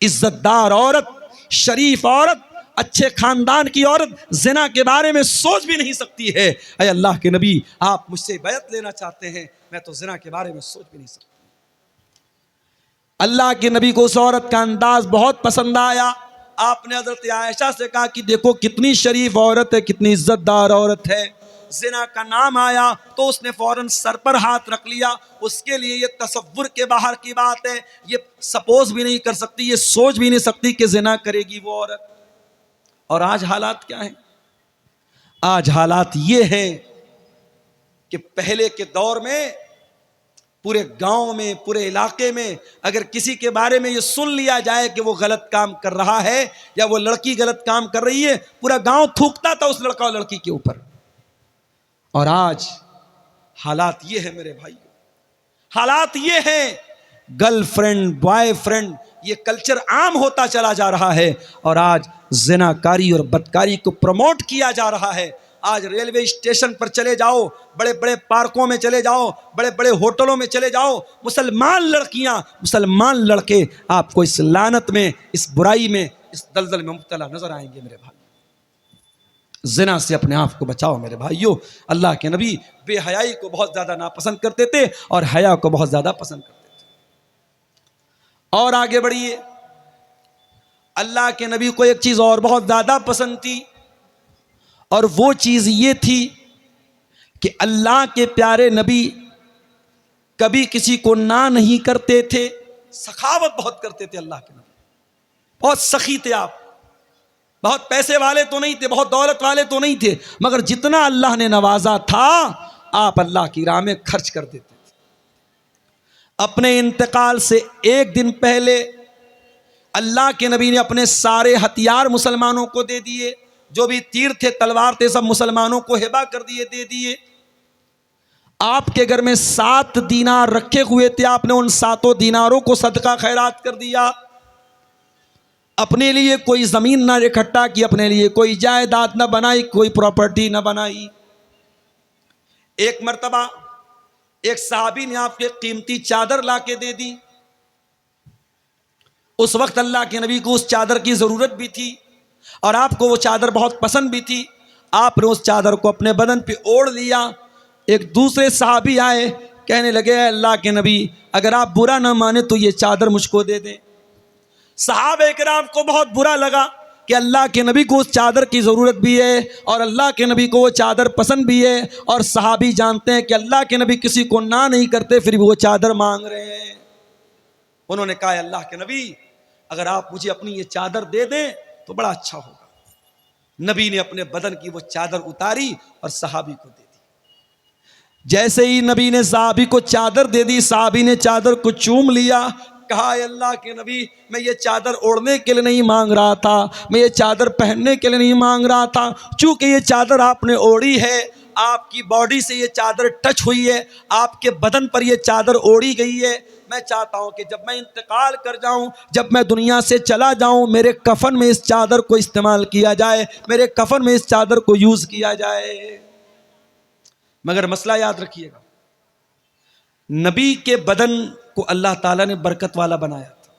इज्जतदार औरत, शरीफ औरत, अच्छे खानदान की औरत जिना के बारे में सोच भी नहीं सकती है। ऐ अल्लाह के नबी, आप मुझसे बैत लेना चाहते हैं, मैं तो जिना के बारे में सोच भी नहीं सकती। अल्लाह के नबी को उस औरत का अंदाज बहुत पसंद आया। आपने हजरत आयशा से कहा कि देखो कितनी शरीफ औरत है, कितनी इज्जतदार औरत है, जिना का नाम आया तो उसने फौरन सर पर हाथ रख लिया। उसके लिए ये तसव्वुर के बाहर की बात है, ये सपोज भी नहीं कर सकती, ये सोच भी नहीं सकती कि जिना करेगी वो औरत। और आज हालात क्या हैं? आज हालात ये हैं कि पहले के दौर में पूरे गांव में, पूरे इलाके में अगर किसी के बारे में ये सुन लिया जाए कि वो गलत काम कर रहा है या वो लड़की गलत काम कर रही है, पूरा गांव थूकता था उस लड़का और लड़की के ऊपर। और आज हालात ये है मेरे भाइयों, हालात ये है, गर्लफ्रेंड बॉयफ्रेंड ये कल्चर आम होता चला जा रहा है। और आज जिनाकारी और बदकारी को प्रमोट किया जा रहा है। आज रेलवे स्टेशन पर चले जाओ, बड़े बड़े पार्कों में चले जाओ, बड़े बड़े होटलों में चले जाओ, मुसलमान लड़कियां, मुसलमान लड़के आपको इस लानत में, इस बुराई में, इस दलदल में मुब्तला नजर आएंगे मेरे भाई। जिना से अपने आप को बचाओ मेरे भाइयों। अल्लाह के नबी बेहयाई को बहुत ज्यादा नापसंद करते थे और हया को बहुत ज्यादा पसंद करते थे। और आगे बढ़िए, अल्लाह के नबी को एक चीज और बहुत ज्यादा पसंद थी और वो चीज ये थी कि अल्लाह के प्यारे नबी कभी किसी को ना नहीं करते थे, सखावत बहुत करते थे। अल्लाह के नबी बहुत सखी थे आप, बहुत पैसे वाले तो नहीं थे, बहुत दौलत वाले तो नहीं थे, मगर जितना अल्लाह ने नवाजा था आप अल्लाह की राह में खर्च कर देते थे। अपने इंतकाल से एक दिन पहले अल्लाह के नबी ने अपने सारे हथियार मुसलमानों को दे दिए, जो भी तीर थे, तलवार थे, सब मुसलमानों को हिबा कर दिए, दे दिए। आपके घर में 7 दीनार रखे हुए थे, आपने उन 7 दीनारों को सदका खैरात कर दिया। अपने लिए कोई जमीन ना इकट्ठा की, अपने लिए कोई जायदाद ना बनाई, कोई प्रॉपर्टी ना बनाई। एक मर्तबा एक सहाबी ने आपके कीमती चादर लाके दे दी। उस वक्त अल्लाह के नबी को उस चादर की जरूरत भी थी और आपको वो चादर बहुत पसंद भी थी। आपने उस चादर को अपने बदन पे ओढ़ लिया। एक दूसरे सहाबी आए, कहने लगे अल्लाह के नबी अगर आप बुरा ना माने तो ये चादर मुझको दे दें। सहाबे किराम को बहुत बुरा लगा कि अल्लाह के नबी को उस चादर की ज़रूरत भी है और अल्लाह के नबी को वो चादर पसंद भी है, और सहाबी जानते हैं कि अल्लाह के नबी किसी को ना नहीं करते, फिर भी वो चादर मांग रहे हैं। उन्होंने कहा अल्लाह के नबी अगर आप मुझे अपनी ये चादर दे दें तो बड़ा अच्छा होगा। नबी ने अपने बदन की वो चादर उतारी और सहाबी को दे दी। जैसे ही नबी ने सहाबी को चादर दे दी, सहाबी ने चादर को चूम लिया। कहा अल्लाह के नबी मैं ये चादर ओढ़ने के लिए नहीं मांग रहा था, मैं ये चादर पहनने के लिए नहीं मांग रहा था, चूंकि ये चादर आपने ओढ़ी है, आपकी बॉडी से ये चादर टच हुई है, आपके बदन पर ये चादर ओढ़ी गई है। मैं चाहता हूं कि जब मैं इंतकाल कर जाऊं, जब मैं दुनिया से चला जाऊं, मेरे कफन में इस चादर को इस्तेमाल किया जाए, मेरे कफन में इस चादर को यूज किया जाए। मगर मसला याद रखिएगा, नबी के बदन को अल्लाह ताला ने बरकत वाला बनाया था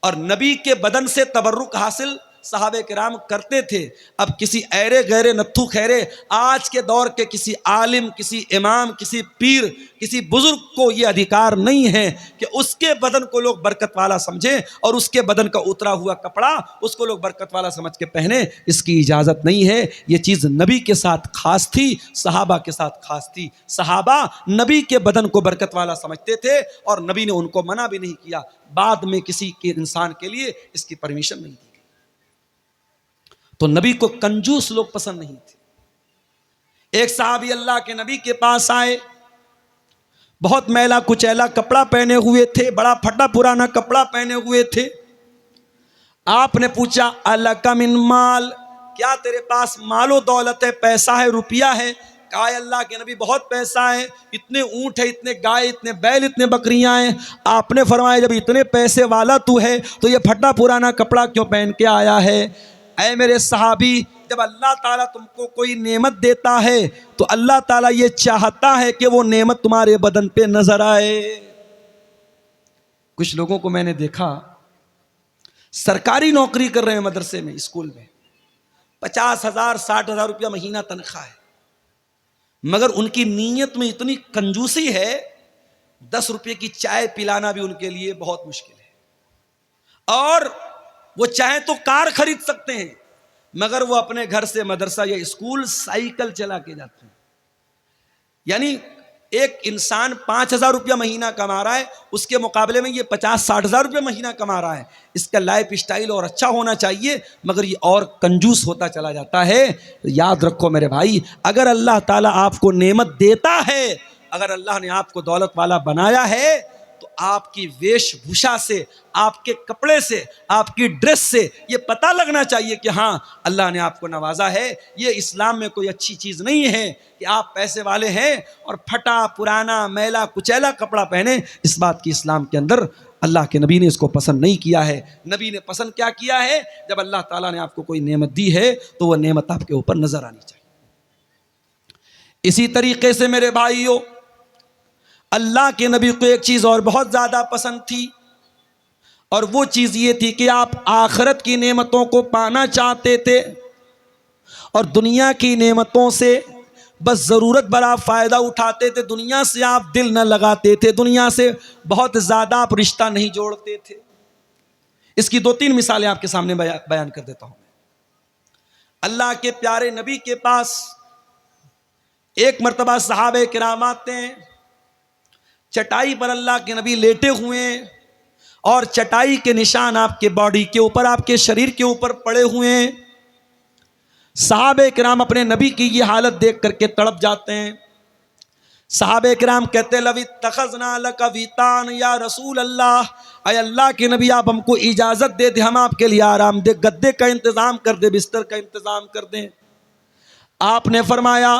और नबी के बदन से तबर्रुक हासिल सहाबे किराम करते थे। अब किसी ऐरे गैरे नत्थु खैरे आज के दौर के किसी आलिम, किसी इमाम, किसी पीर, किसी बुजुर्ग को यह अधिकार नहीं है कि उसके बदन को लोग बरकत वाला समझें और उसके बदन का उतरा हुआ कपड़ा उसको लोग बरकत वाला समझ के पहने। इसकी इजाज़त नहीं है। ये चीज़ नबी के साथ खास थी, सहाबा के साथ खास थी। सहाबा नबी के बदन को बरकत वाला समझते थे और नबी ने उनको मना भी नहीं किया। बाद में किसी के इंसान के लिए इसकी परमिशन नहीं दी। तो नबी को कंजूस लोग पसंद नहीं थे। एक साहबी अल्लाह के नबी के पास आए, बहुत मैला कुचैला कपड़ा पहने हुए थे, बड़ा फटा पुराना कपड़ा पहने हुए थे। आपने पूछा अलका मिन माल, क्या तेरे पास मालो दौलत है, पैसा है, रुपया है? कहा अल्लाह के नबी बहुत पैसा है, इतने ऊंट है, इतने गाय, इतने बैल, इतने बकरियां हैं। आपने फरमाया जब इतने पैसे वाला तू है तो ये फटा पुराना कपड़ा क्यों पहन के आया है? ऐ मेरे सहाबी, जब अल्लाह ताला तुमको कोई नेमत देता है तो अल्लाह ताला ये चाहता है कि वो नेमत तुम्हारे बदन पे नजर आए। कुछ लोगों को मैंने देखा सरकारी नौकरी कर रहे हैं, मदरसे में, स्कूल में, 50,000 60,000 रुपया महीना तनख्वाह है, मगर उनकी नीयत में इतनी कंजूसी है 10 रुपये की चाय पिलाना भी उनके लिए बहुत मुश्किल है। और वो चाहे तो कार खरीद सकते हैं, मगर वो अपने घर से मदरसा या स्कूल साइकिल चला के जाते हैं। यानी एक इंसान 5,000 रुपया महीना कमा रहा है, उसके मुकाबले में ये 50-60 हज़ार रुपया महीना कमा रहा है। इसका लाइफ स्टाइल और अच्छा होना चाहिए, मगर ये और कंजूस होता चला जाता है। याद रखो मेरे भाई, अगर अल्लाह ताला आपको नेमत देता है, अगर अल्लाह ने आपको दौलत वाला बनाया है, तो आपकी वेशभूषा से, आपके कपड़े से, आपकी ड्रेस से ये पता लगना चाहिए कि हाँ अल्लाह ने आपको नवाजा है। ये इस्लाम में कोई अच्छी चीज़ नहीं है कि आप पैसे वाले हैं और फटा पुराना मैला कुचैला कपड़ा पहने। इस बात की इस्लाम के अंदर अल्लाह के नबी ने इसको पसंद नहीं किया है। नबी ने पसंद क्या किया है? जब अल्लाह ताला ने आपको कोई नेमत दी है तो वह नेमत आपके ऊपर नजर आनी चाहिए। इसी तरीके से मेरे भाइयों, अल्लाह के नबी को एक चीज़ और बहुत ज़्यादा पसंद थी, और वो चीज़ ये थी कि आप आखिरत की नेमतों को पाना चाहते थे और दुनिया की नेमतों से बस ज़रूरत भरा फ़ायदा उठाते थे। दुनिया से आप दिल न लगाते थे, दुनिया से बहुत ज़्यादा आप रिश्ता नहीं जोड़ते थे। इसकी 2-3 मिसालें आपके सामने बयान कर देता हूँ। अल्लाह के प्यारे नबी के पास एक मर्तबा सहाबे किराम आते हैं। चटाई पर अल्लाह के नबी लेटे हुए हैं और चटाई के निशान आपके बॉडी के ऊपर, आपके शरीर के ऊपर पड़े हुए हैं। सहाबे किराम अपने नबी की ये हालत देख करके तड़प जाते हैं। सहाबे किराम कहते लवी तखजना लका वीतान या रसूल अल्लाह, अय अल्लाह के नबी आप हमको इजाज़त दे दे, हम आपके लिए आराम दे, गद्दे का इंतज़ाम कर दे, बिस्तर का इंतज़ाम कर दें। आपने फरमाया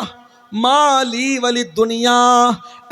माली वली दुनिया,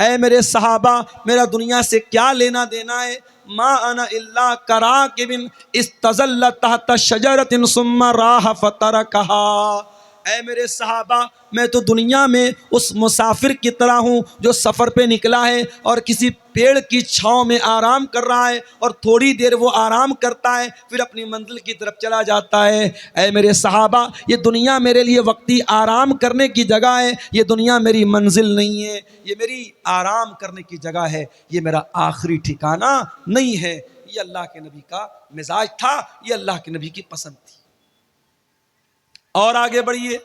ऐ मेरे सहाबा मेरा दुनिया से क्या लेना देना है। मा अना इल्ला कराकिबिन इस्तज़ल्ल तहत शजरतिन सुम्मा राह फतरकहा, ऐ मेरे सहाबा मैं तो दुनिया में उस मुसाफिर की तरह हूँ जो सफ़र पे निकला है और किसी पेड़ की छाँव में आराम कर रहा है, और थोड़ी देर वो आराम करता है फिर अपनी मंजिल की तरफ चला जाता है। ऐ मेरे सहाबा ये दुनिया मेरे लिए वक्ती आराम करने की जगह है, ये दुनिया मेरी मंजिल नहीं है, ये मेरी आराम करने की जगह है, ये मेरा आखिरी ठिकाना नहीं है। ये अल्लाह के नबी का मिजाज था, ये अल्लाह के नबी की पसंद थी। और आगे बढ़िए,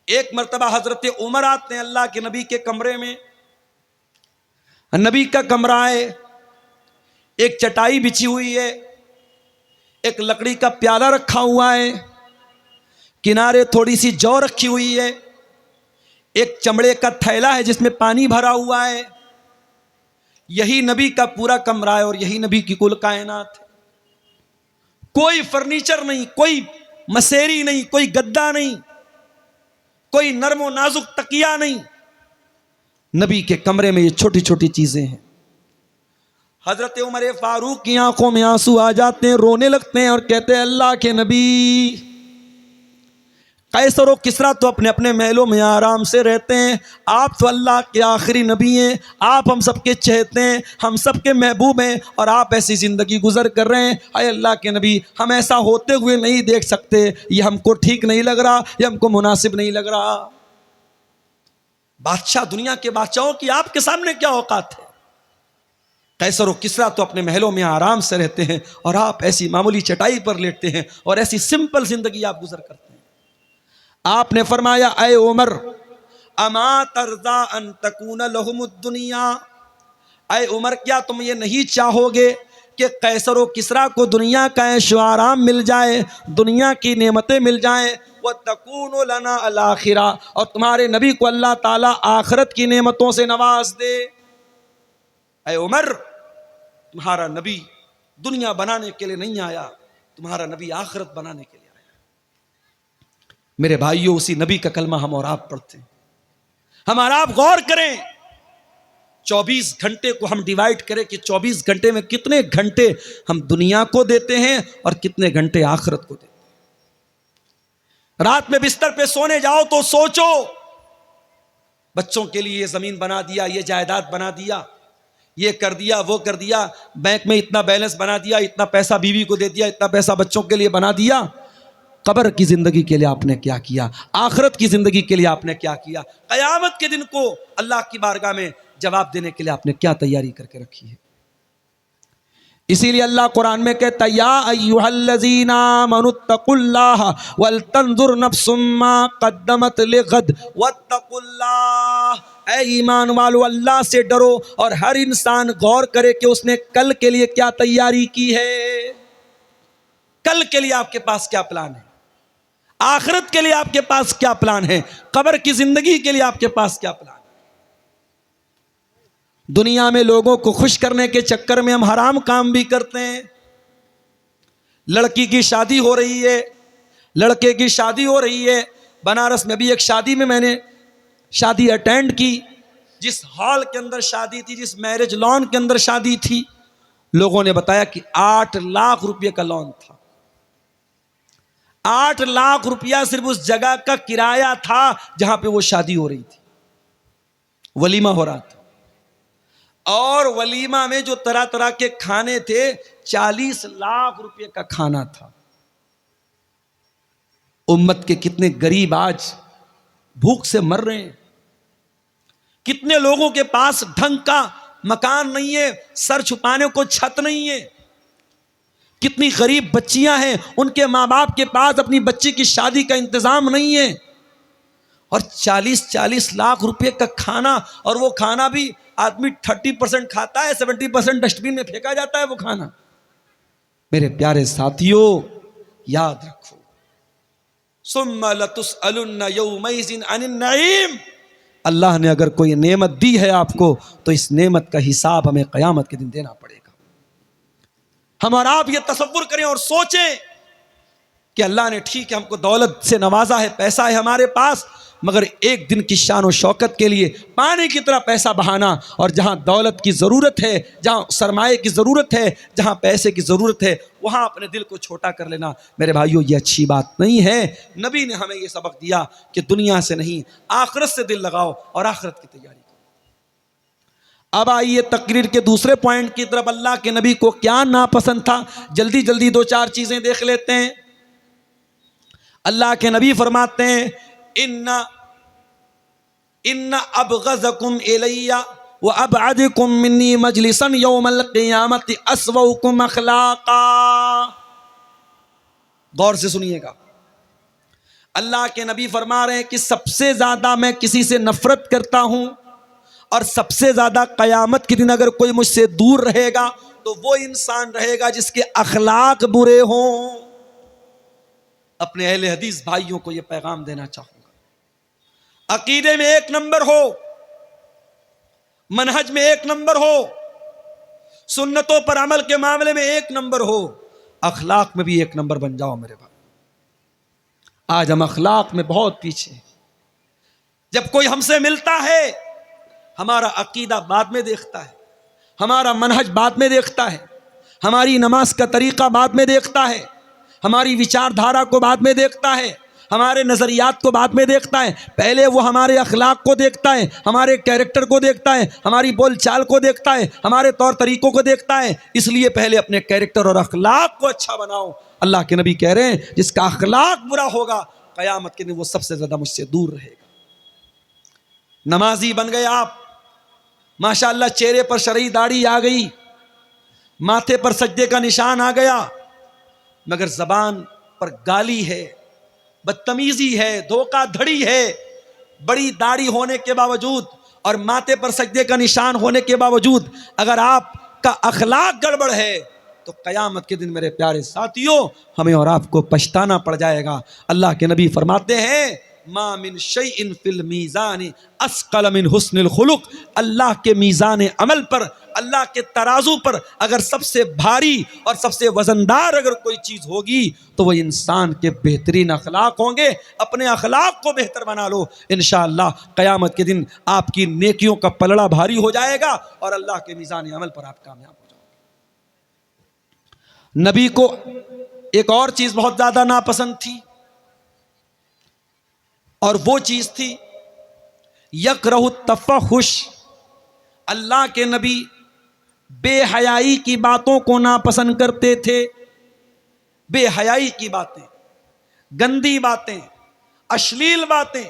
एक मर्तबा हजरत उमर आते हैं अल्लाह के नबी के कमरे में। नबी का कमरा है, एक चटाई बिछी हुई है, एक लकड़ी का प्याला रखा हुआ है, किनारे थोड़ी सी जौ रखी हुई है, एक चमड़े का थैला है जिसमें पानी भरा हुआ है। यही नबी का पूरा कमरा है और यही नबी की कुल कायनात है। कोई फर्नीचर नहीं, कोई मसेरी नहीं, कोई गद्दा नहीं, कोई नरमो नाजुक तकिया नहीं। नबी के कमरे में ये छोटी छोटी चीजें हैं। हजरत उमर फारूक की आंखों में आंसू आ जाते हैं, रोने लगते हैं और कहते हैं अल्लाह के नबी, कैसर और किसरा तो अपने अपने महलों में आराम से रहते हैं, आप तो अल्लाह के आखिरी नबी हैं, आप हम सबके चहेते हैं, हम सबके महबूब हैं, और आप ऐसी ज़िंदगी गुजर कर रहे हैं। अय अल्लाह के नबी हम ऐसा होते हुए नहीं देख सकते, ये हमको ठीक नहीं लग रहा, ये हमको मुनासिब नहीं लग रहा। बादशाह, दुनिया के बादशाहों की आपके सामने क्या औकात है? कैसर और किसरा तो अपने महलों में आराम से रहते हैं और आप ऐसी मामूली चटाई पर लेटते हैं और ऐसी सिंपल जिंदगी आप गुजर करते हैं। आपने फरमाया ऐ उमर अमा तरजा अन तकून लहुमुद दुनिया, ऐ उमर क्या तुम ये नहीं चाहोगे कि कैसर और किसरा को दुनिया का ऐशो आराम मिल जाए, दुनिया की नेमतें मिल जाएं, व तकून लना अल आखिरा, और तुम्हारे नबी को अल्लाह ताला आखिरत की नेमतों से नवाज दे। ऐ उमर तुम्हारा नबी दुनिया बनाने के लिए नहीं आया, तुम्हारा नबी आखिरत बनाने के लिए आया। मेरे भाइयों, उसी नबी का कलमा हम और आप पढ़ते हैं। हम और आप गौर करें, 24 घंटे को हम डिवाइड करें कि 24 घंटे में कितने घंटे हम दुनिया को देते हैं और कितने घंटे आखिरत को देते हैं। रात में बिस्तर पे सोने जाओ तो सोचो, बच्चों के लिए ये जमीन बना दिया, ये जायदाद बना दिया, ये कर दिया, वो कर दिया, बैंक में इतना बैलेंस बना दिया, इतना पैसा बीवी को दे दिया, इतना पैसा बच्चों के लिए बना दिया। कब्र की जिंदगी के लिए आपने क्या किया? आखिरत की जिंदगी के लिए आपने क्या किया? कयामत के दिन को अल्लाह की बारगाह में जवाब देने के लिए आपने क्या तैयारी करके रखी है? इसीलिए अल्लाह कुरान में कहता है या अय्युहल्लज़ीना आमनुत्तकुल्लाह वल तंजुर नफ्सुम मा क़द्दमत लिग़द वत्तकुल्लाह। ऐ ईमान वालो अल्लाह से डरो और हर इंसान गौर करे कि उसने कल के लिए क्या तैयारी की है। कल के लिए आपके पास क्या प्लान है, आखिरत के लिए आपके पास क्या प्लान है, कब्र की जिंदगी के लिए आपके पास क्या प्लान है। दुनिया में लोगों को खुश करने के चक्कर में हम हराम काम भी करते हैं। लड़की की शादी हो रही है, लड़के की शादी हो रही है। बनारस में भी एक शादी में मैंने शादी अटेंड की। जिस हॉल के अंदर शादी थी, जिस मैरिज लॉन के अंदर शादी थी, लोगों ने बताया कि 8 लाख रुपए का लॉन था। 8 लाख रुपया सिर्फ उस जगह का किराया था जहां पे वो शादी हो रही थी, वलीमा हो रहा था। और वलीमा में जो तरह तरह के खाने थे, 40 लाख रुपए का खाना था। उम्मत के कितने गरीब आज भूख से मर रहे हैं। कितने लोगों के पास ढंग का मकान नहीं है, सर छुपाने को छत नहीं है। कितनी गरीब बच्चियां हैं, उनके माँ बाप के पास अपनी बच्ची की शादी का इंतजाम नहीं है। और 40-40 लाख रुपए का खाना, और वो खाना भी आदमी 30% खाता है, 70% डस्टबिन में फेंका जाता है वो खाना। मेरे प्यारे साथियों, याद रखो, सुम्मा लतुसअलुन्ना यौमइज़िन अनिन नईम। अल्लाह ने अगर कोई नेमत दी है आपको, तो इस नेमत का हिसाब हमें क़यामत के दिन देना पड़ेगा। हम और आप ये तसव्वुर करें और सोचें कि अल्लाह ने ठीक है हमको दौलत से नवाजा है, पैसा है हमारे पास, मगर एक दिन की शान और शौकत के लिए पानी की तरह पैसा बहाना, और जहां दौलत की ज़रूरत है, जहां सरमाए की ज़रूरत है, जहां पैसे की ज़रूरत है, वहां अपने दिल को छोटा कर लेना, मेरे भाइयों, ये अच्छी बात नहीं है। नबी ने हमें ये सबक दिया कि दुनिया से नहीं, आखिरत से दिल लगाओ और आखिरत की तैयारी करो। अब आइए तकरीर के दूसरे पॉइंट की तरफ। अल्लाह के नबी को क्या नापसंद था, जल्दी जल्दी 2-4 चीज़ें देख लेते हैं। अल्लाह के नबी फरमाते हैं, इन्ना अबग़ज़कुम इलैया व अबअदकुम मिन्नी मजलिसन यौमल क़ियामति अस्वउकुम अख़लाक़ा। गौर से सुनिएगा, अल्लाह के नबी फरमा रहे हैं कि सबसे ज्यादा मैं किसी से नफरत करता हूं, और सबसे ज्यादा क़यामत के दिन अगर कोई मुझसे दूर रहेगा तो वो इंसान रहेगा जिसके अखलाक बुरे हों। अपने अहले हदीस भाइयों को यह पैगाम देना चाहूंगा, अकीदे में 1 नंबर हो, मनहज में 1 नंबर हो, सुन्नतों पर अमल के मामले में 1 नंबर हो, अखलाक में भी 1 नंबर बन जाओ मेरे भाई। आज हम अखलाक में बहुत पीछे हैं। जब कोई हमसे मिलता है, हमारा अकीदा बाद में देखता है, हमारा मनहज बाद में देखता है, हमारी नमाज का तरीका बाद में देखता है, हमारी विचारधारा को बाद में देखता है, हमारे नज़रियात को बाद में देखता है। पहले वो हमारे अखलाक को देखता है, हमारे कैरेक्टर को देखता है, हमारी बोलचाल को देखता है, हमारे तौर तरीकों को देखता है। इसलिए पहले अपने कैरेक्टर और अखलाक को अच्छा बनाओ। अल्लाह के नबी कह रहे हैं, जिसका अखलाक बुरा होगा, क़यामत के दिन वो सबसे ज़्यादा मुझसे दूर रहेगा। नमाजी बन गए आप, माशाअल्लाह, चेहरे पर शरई दाढ़ी आ गई, माथे पर सज्दे का निशान आ गया, मगर ज़बान पर गाली है, बदतमीजी है, धोखाधड़ी है। बड़ी दाढ़ी होने के बावजूद और माथे पर सजदे का निशान होने के बावजूद अगर आपका अखलाक गड़बड़ है, तो क़यामत के दिन मेरे प्यारे साथियों, हमें और आपको पछताना पड़ जाएगा। अल्लाह के नबी फरमाते हैं, मा मिन शैइन फिल मीज़ान अस्क़ल मिन हुस्निल खुलुक़। अल्लाह के मीज़ान अमल पर, अल्लाह के तराजू पर अगर सबसे भारी और सबसे वजनदार अगर कोई चीज़ होगी तो वो इंसान के बेहतरीन अखलाक होंगे। अपने अखलाक को बेहतर बना लो, इंशाअल्लाह क़यामत के दिन आपकी नेकियों का पलड़ा भारी हो जाएगा और अल्लाह के मीज़ान अमल पर आप कामयाब हो जाओगे। नबी को एक और चीज़ बहुत ज़्यादा नापसंद थी, और वो चीज़ थी यकरहु तफ़हुश। अल्लाह के नबी बेहयाई की बातों को नापसंद करते थे। बेहयाई की बातें, गंदी बातें, अश्लील बातें,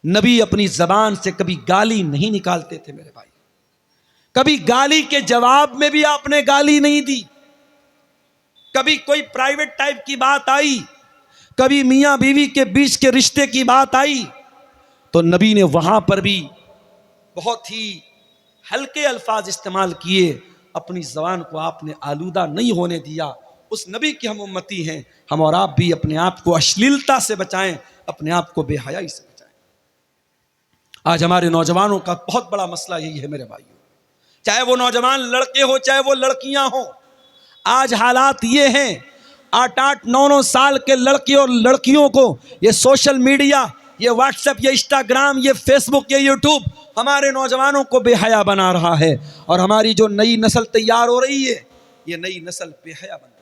नबी अपनी ज़बान से कभी गाली नहीं निकालते थे मेरे भाई। कभी गाली के जवाब में भी आपने गाली नहीं दी। कभी कोई प्राइवेट टाइप की बात आई, कभी मियां बीवी के बीच के रिश्ते की बात आई, तो नबी ने वहां पर भी बहुत ही हल्के अल्फाज इस्तेमाल किए। अपनी ज़बान को आपने आलूदा नहीं होने दिया। उस नबी की हम उम्मती हैं। हम और आप भी अपने आप को अश्लीलता से बचाएं, अपने आप को बेहयाई से बचाएं। आज हमारे नौजवानों का बहुत बड़ा मसला यही है मेरे भाइयों, चाहे वो नौजवान लड़के हो चाहे वो लड़कियां हो। आज हालात ये हैं, 8-8, 9-9 साल के लड़के और लड़कियों को ये सोशल मीडिया, ये व्हाट्सएप, ये इंस्टाग्राम, ये फेसबुक, ये यूट्यूब हमारे नौजवानों को बेहया बना रहा है। और हमारी जो नई नस्ल तैयार हो रही है, ये नई नस्ल बेहया बन रही है।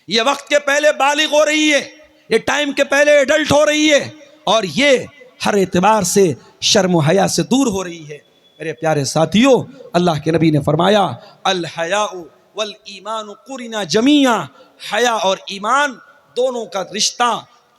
ये वक्त के पहले बालिग हो रही है, ये टाइम के पहले एडल्ट हो रही है, और ये हर एतबार से शर्म व हया से दूर हो रही है। मेरे प्यारे साथियों, अल्लाह के नबी ने फरमाया, अल हयाउ वल ईमान कुरिना जमिया। हया और ईमान दोनों का रिश्ता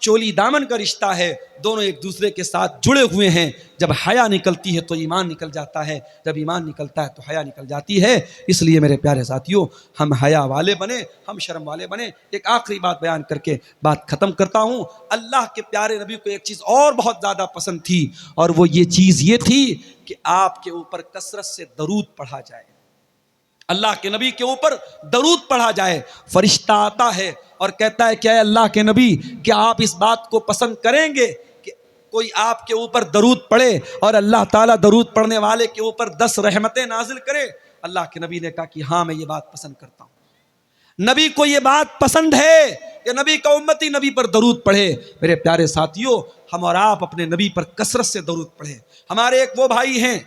चोली दामन का रिश्ता है, दोनों एक दूसरे के साथ जुड़े हुए हैं। जब हया निकलती है तो ईमान निकल जाता है, जब ईमान निकलता है तो हया निकल जाती है। इसलिए मेरे प्यारे साथियों, हम हया वाले बने, हम शर्म वाले बने। एक आखिरी बात बयान करके बात खत्म करता हूँ। अल्लाह के प्यारे नबी को एक चीज़ और बहुत ज़्यादा पसंद थी, और वो ये चीज़ ये थी कि आपके ऊपर कसरत से दरूद पढ़ा जाए। अल्लाह के नबी के ऊपर दरूद पढ़ा जाए। फरिश्ता आता है और कहता है, क्या अल्लाह के नबी, क्या आप इस बात को पसंद करेंगे कि कोई आपके ऊपर दरूद पढ़े और अल्लाह ताला दरूद पढ़ने वाले के ऊपर 10 रहमतें नाजिल करे? अल्लाह के नबी ने कहा कि हाँ, मैं ये बात पसंद करता हूँ। नबी को ये बात पसंद है कि नबी का उम्मती नबी पर दरूद पढ़े। मेरे प्यारे साथियों, हम और आप अपने नबी पर कसरत से दरूद पढ़े। हमारे एक वो भाई हैं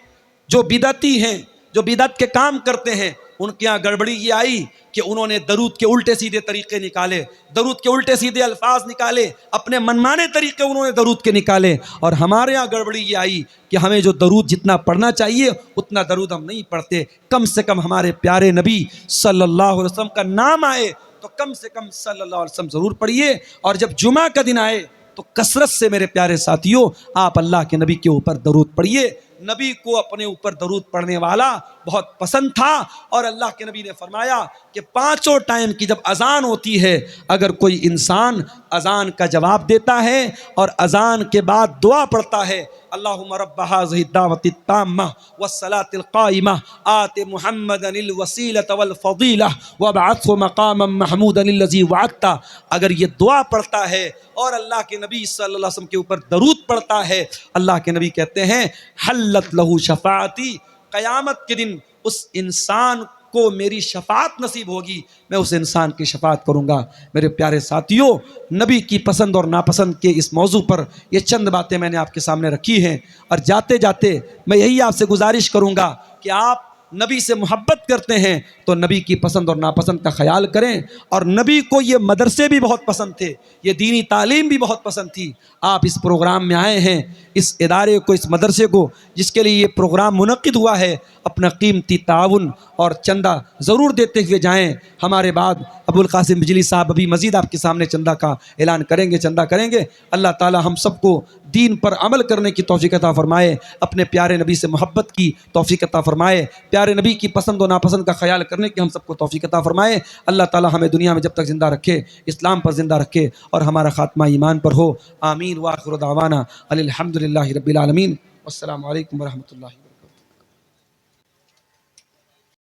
जो बिदती हैं, जो बिदत के काम करते हैं। उनके यहाँ गड़बड़ी ये आई कि उन्होंने दरूद के उल्टे सीधे तरीके निकाले, दरूद के उल्टे सीधे अल्फाज निकाले, अपने मनमाने तरीके उन्होंने दरूद के निकाले। और हमारे यहाँ गड़बड़ी ये आई कि हमें जो दरूद जितना पढ़ना चाहिए उतना दरूद हम नहीं पढ़ते। कम से कम हमारे प्यारे नबी सल्लल्लाहु अलैहि वसल्लम का नाम आए तो कम से कम सल्लल्लाहु अलैहि वसल्लम ज़रूर पढ़िए। और जब जुमा का दिन आए तो कसरत से मेरे प्यारे साथियों आप अल्लाह के नबी के ऊपर दरूद पढ़िए। नबी को अपने ऊपर दरूद पढ़ने वाला बहुत पसंद था। और अल्लाह के नबी ने फरमाया कि 5 टाइम की जब अजान होती है, अगर कोई इंसान अजान का जवाब देता है और अजान के बाद दुआ पढ़ता है, अल्लाहुम्मा रब्ब हाज़िहि दावति ताम्मा वस्सलातिल काइमा आति मुहम्मदनिल वसीलत वल फजीला वबअथहु मकामम महमूदन लज़ी वअदता, अगर ये दुआ पढ़ता है और अल्लाह के नबी सल्लल्लाहु अलैहि वसल्लम के ऊपर दरूद पढ़ता है, अल्लाह के नबी कहते हैं हल्लत लहू शफाअती, क़यामत के दिन उस इंसान को मेरी शफात नसीब होगी, मैं उस इंसान की शफात करूँगा। मेरे प्यारे साथियों, नबी की पसंद और नापसंद के इस मौजू पर ये चंद बातें मैंने आपके सामने रखी हैं। और जाते जाते मैं यही आपसे गुजारिश करूँगा कि आप नबी से मोहब्बत करते हैं तो नबी की पसंद और नापसंद का ख्याल करें। और नबी को ये मदरसे भी बहुत पसंद थे, ये दीनी तालीम भी बहुत पसंद थी। आप इस प्रोग्राम में आए हैं, इस इदारे को, इस मदरसे को, जिसके लिए ये प्रोग्राम मुनक्किद हुआ है, अपना कीमती ताउन और चंदा ज़रूर देते हुए जाएं। हमारे बाद अबुल कासिम बिजली साहब अभी मज़ीद आपके सामने चंदा का ऐलान करेंगे, चंदा करेंगे। अल्लाह ताला हम सबको दीन पर अमल करने की तौफीक अता फ़रमाए, अपने प्यारे नबी से मोहब्बत की तौफीक अता फ़रमाए, प्यारे नबी की पसंद और नापसंद का ख्याल करने की हम सबको तौफीक अता फ़रमाए। अल्लाह ताला हमें दुनिया में जब तक ज़िंदा रखे, इस्लाम पर ज़िंदा रखे और हमारा ख़ात्मा ईमान पर हो। आमीन व आखिर दावाना अनिल हम्दुलिल्लाहि रब्बिल आलमीन। वस्सलामु अलैकुम व रहमतुल्लाहि।